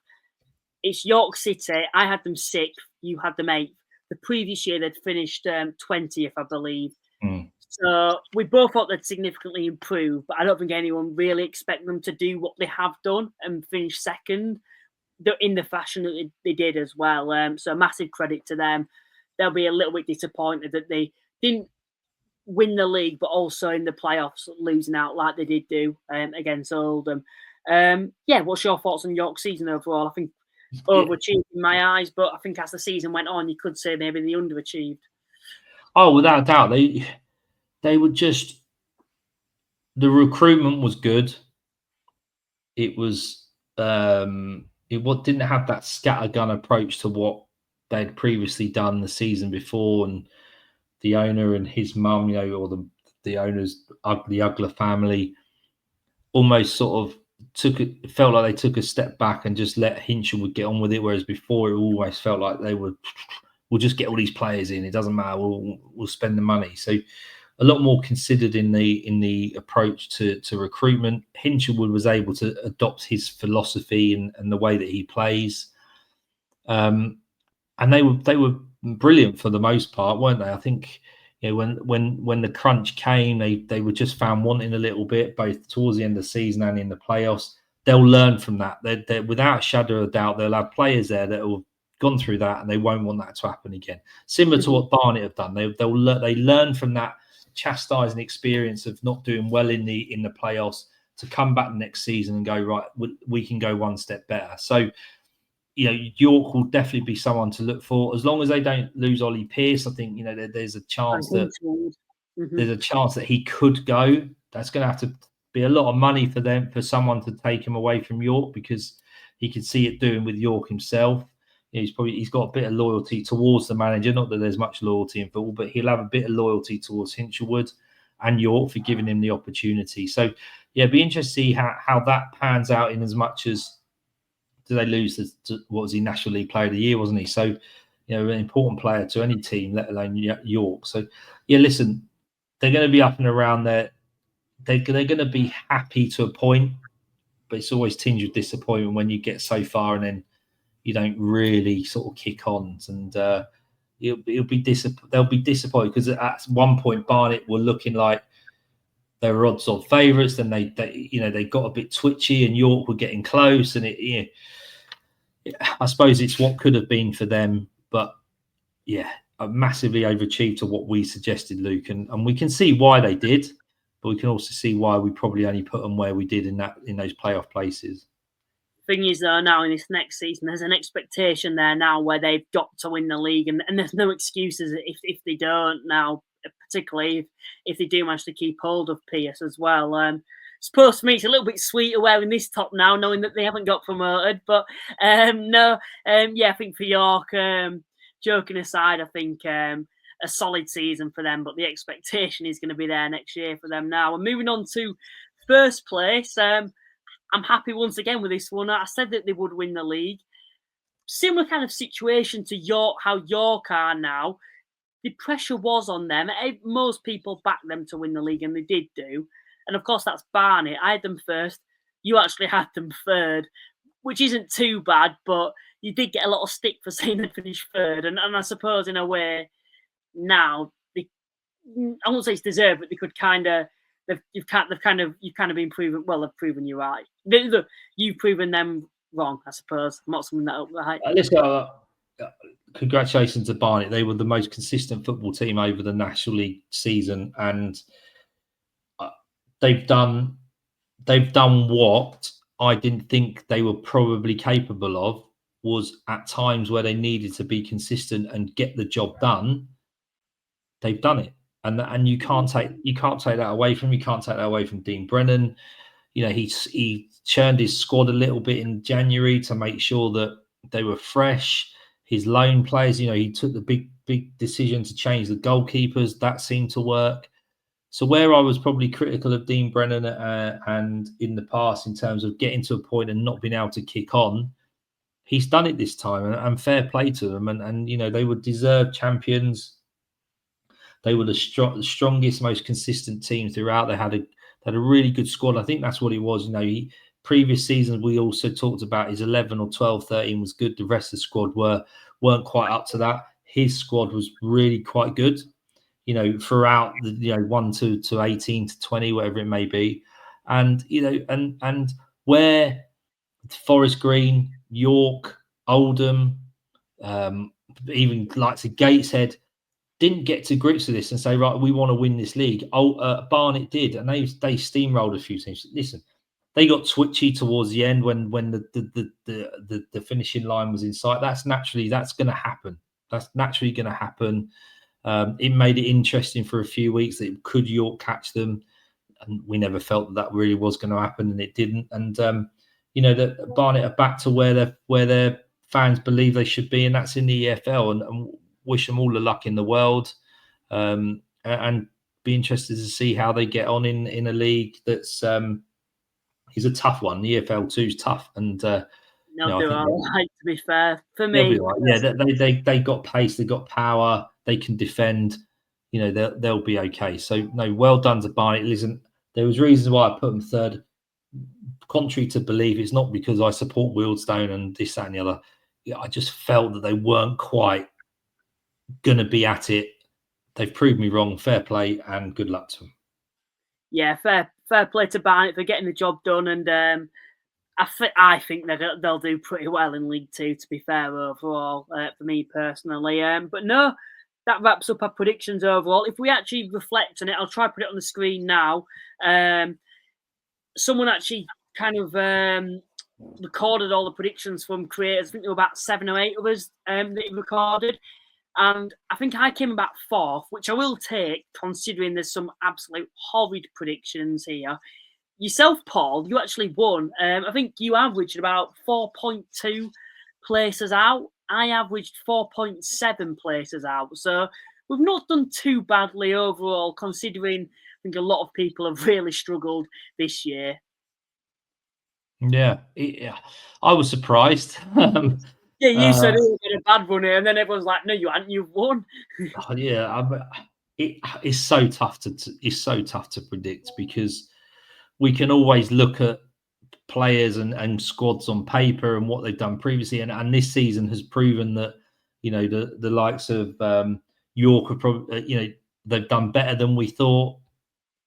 It's York City. I had them 6th. You had them 8th. The previous year, they'd finished 20th, I believe. So we both thought they'd significantly improve, but I don't think anyone really expected them to do what they have done and finish second in the fashion that they did as well. So massive credit to them. They'll be a little bit disappointed that they didn't win the league, but also in the playoffs losing out like they did do against Oldham. What's your thoughts on York season overall? I think overachieved in my eyes, but I think as the season went on, you could say maybe they underachieved. Oh, without a doubt, they were just, the recruitment was good. It was didn't have that scattergun approach to what they'd previously done the season before, and the owner and his mum, or the owner's the Ugler family, almost sort of felt like they took a step back and just let Hinchelwood get on with it, whereas before it always felt like they would, we'll just get all these players in, it doesn't matter, we'll spend the money. So a lot more considered in the approach to recruitment. Hinchelwood was able to adopt his philosophy and the way that he plays. And they were brilliant for the most part, weren't they? I think when the crunch came, they were just found wanting a little bit, both towards the end of the season and in the playoffs. They'll learn from that. They're without a shadow of a doubt, they'll have players there that will gone through that, and they won't want that to happen again. Similar to what Barnet have done, they learn from that chastising experience of not doing well in the playoffs to come back next season and go, right, we can go one step better. So York will definitely be someone to look for, as long as they don't lose Ollie Pearce. I think there's a chance that he could go. That's going to have to be a lot of money for someone to take him away from York, because he could see it doing with York himself. He's got a bit of loyalty towards the manager. Not that there's much loyalty in football, but he'll have a bit of loyalty towards Hinchelwood and York for giving him the opportunity. So yeah, be interested to see how that pans out, in as much as, do they lose what was he, National League Player of the Year, wasn't he? So, an important player to any team, let alone York. So, yeah, listen, they're going to be up and around there. They're going to be happy to a point, but it's always tinged with disappointment when you get so far and then you don't really sort of kick on. And they'll be disappointed, because at one point Barnet were looking like they were odds-on favourites. Then they got a bit twitchy, and York were getting close, and I suppose it's what could have been for them, but yeah, massively overachieved to what we suggested, Luke, and we can see why they did, but we can also see why we probably only put them where we did in those playoff places. Thing is, though, now in this next season, there's an expectation there now where they've got to win the league, and there's no excuses if they don't now, particularly if they do manage to keep hold of Pearce as well. suppose for me, it's a little bit sweeter wearing this top now, knowing that they haven't got promoted. But no, yeah, I think for York, joking aside, I think a solid season for them. But the expectation is going to be there next year for them now. And moving on to first place, I'm happy once again with this one. I said that they would win the league. Similar kind of situation to York, how York are now. The pressure was on them. Most people backed them to win the league, and they did do. And of course, that's Barnet. I had them first. You actually had them third, which isn't too bad, but you did get a lot of stick for saying they finished third. And I suppose, in a way, now, I won't say it's deserved, but they could kind of, you've kind of been proven, well, they've proven you right. You've proven them wrong, I suppose. I'm not summing that up right. Let's go. Congratulations to Barnet. They were the most consistent football team over the National League season, and they've done what I didn't think they were probably capable of. Was at times where they needed to be consistent and get the job done, they've done it, and you can't take that away from him. You can't take that away from Dean Brennan. You know, he churned his squad a little bit in January to make sure that they were fresh. His loan players, you know, he took the big decision to change the goalkeepers. That seemed to work. So where I was probably critical of Dean Brennan and in the past in terms of getting to a point and not being able to kick on, he's done it this time, and fair play to them. And you know, they were deserved champions. They were the strongest, most consistent team throughout. They had a really good squad. I think that's what it was. You know, previous seasons we also talked about his 11 or 12, 13 was good. The rest of the squad weren't quite up to that. His squad was really quite good. You know, throughout the 1 to 18 to 20, whatever it may be, and you know, and where Forest Green, York, Oldham, even like to Gateshead didn't get to grips with this and say, right, we want to win this league. Barnet did, and they steamrolled a few teams. Listen, they got twitchy towards the end when the finishing line was in sight. That's going to happen. That's naturally going to happen. It made it interesting for a few weeks that could York catch them, and we never felt that really was going to happen, and it didn't. And you know, that Barnet are back to where their fans believe they should be, and that's in the EFL. And wish them all the luck in the world, and be interested to see how they get on in a league that's is a tough one. The EFL 2 is tough, and they'll do all right, to be fair. For me, right. Yeah, they got pace, they got power, they can defend. You know, they'll be okay. So no, well done to Barnet. Listen, there was reasons why I put them third. Contrary to belief, it's not because I support Wealdstone and this, that, and the other. Yeah, I just felt that they weren't quite going to be at it. They've proved me wrong. Fair play and good luck to them. Yeah, fair play to Barnet for getting the job done, and I think they'll do pretty well in League Two, to be fair, overall, for me personally. But no, that wraps up our predictions overall. If we actually reflect on it, I'll try to put it on the screen now. Someone actually kind of recorded all the predictions from creators. I think there were about 7 or 8 of us that he recorded. And I think I came about 4th, which I will take, considering there's some absolute horrid predictions here. Yourself, Paul, you actually won. I think you averaged about 4.2 places out. I averaged 4.7 places out. So we've not done too badly overall, considering I think a lot of people have really struggled this year. Yeah, I was surprised. Yeah, you said it was a bad run here, and then everyone's like, "No, you hadn't. You've won." It's so tough to predict, because we can always look at players and squads on paper and what they've done previously, and this season has proven that, you know, the likes of York are probably, you know, they've done better than we thought.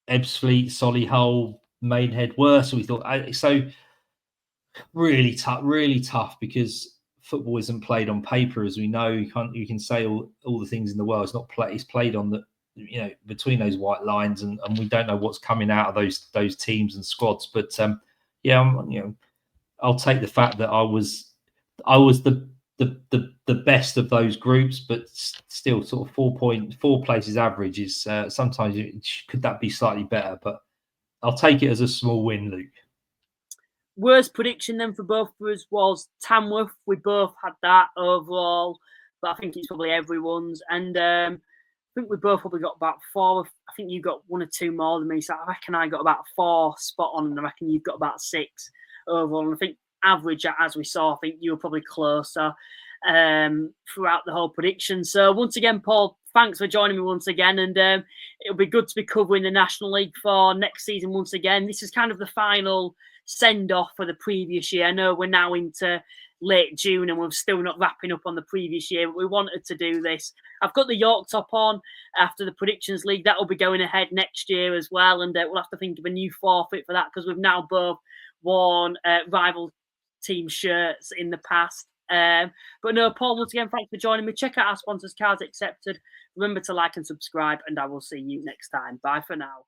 Ebbsfleet, Solihull, Maidenhead were, so we thought so. Really tough, because football isn't played on paper, as we know. You can say all the things in the world. It's played on the, you know, between those white lines, and we don't know what's coming out of those teams and squads. But yeah, you know, I'll take the fact that I was the best of those groups, but still sort of 4.4 places average is sometimes could that be slightly better, but I'll take it as a small win, Luke. Worst prediction then for both of us was Tamworth. We both had that overall, but I think it's probably everyone's. And I think we both probably got about 4. I think you got 1 or 2 more than me. So I reckon I got about 4 spot on, and I reckon you've got about 6 overall. And I think average, as we saw, I think you were probably closer throughout the whole prediction. So once again, Paul, thanks for joining me once again. And it'll be good to be covering the National League for next season once again. This is kind of the final send-off for the previous year. I know we're now into late June and we're still not wrapping up on the previous year, but we wanted to do this. I've got the York top on after the Predictions League. That will be going ahead next year as well, and we'll have to think of a new forfeit for that because we've now both worn rival team shirts in the past. But no, Paul, once again, thanks for joining me. Check out our sponsors, Cards Accepted. Remember to like and subscribe, and I will see you next time. Bye for now.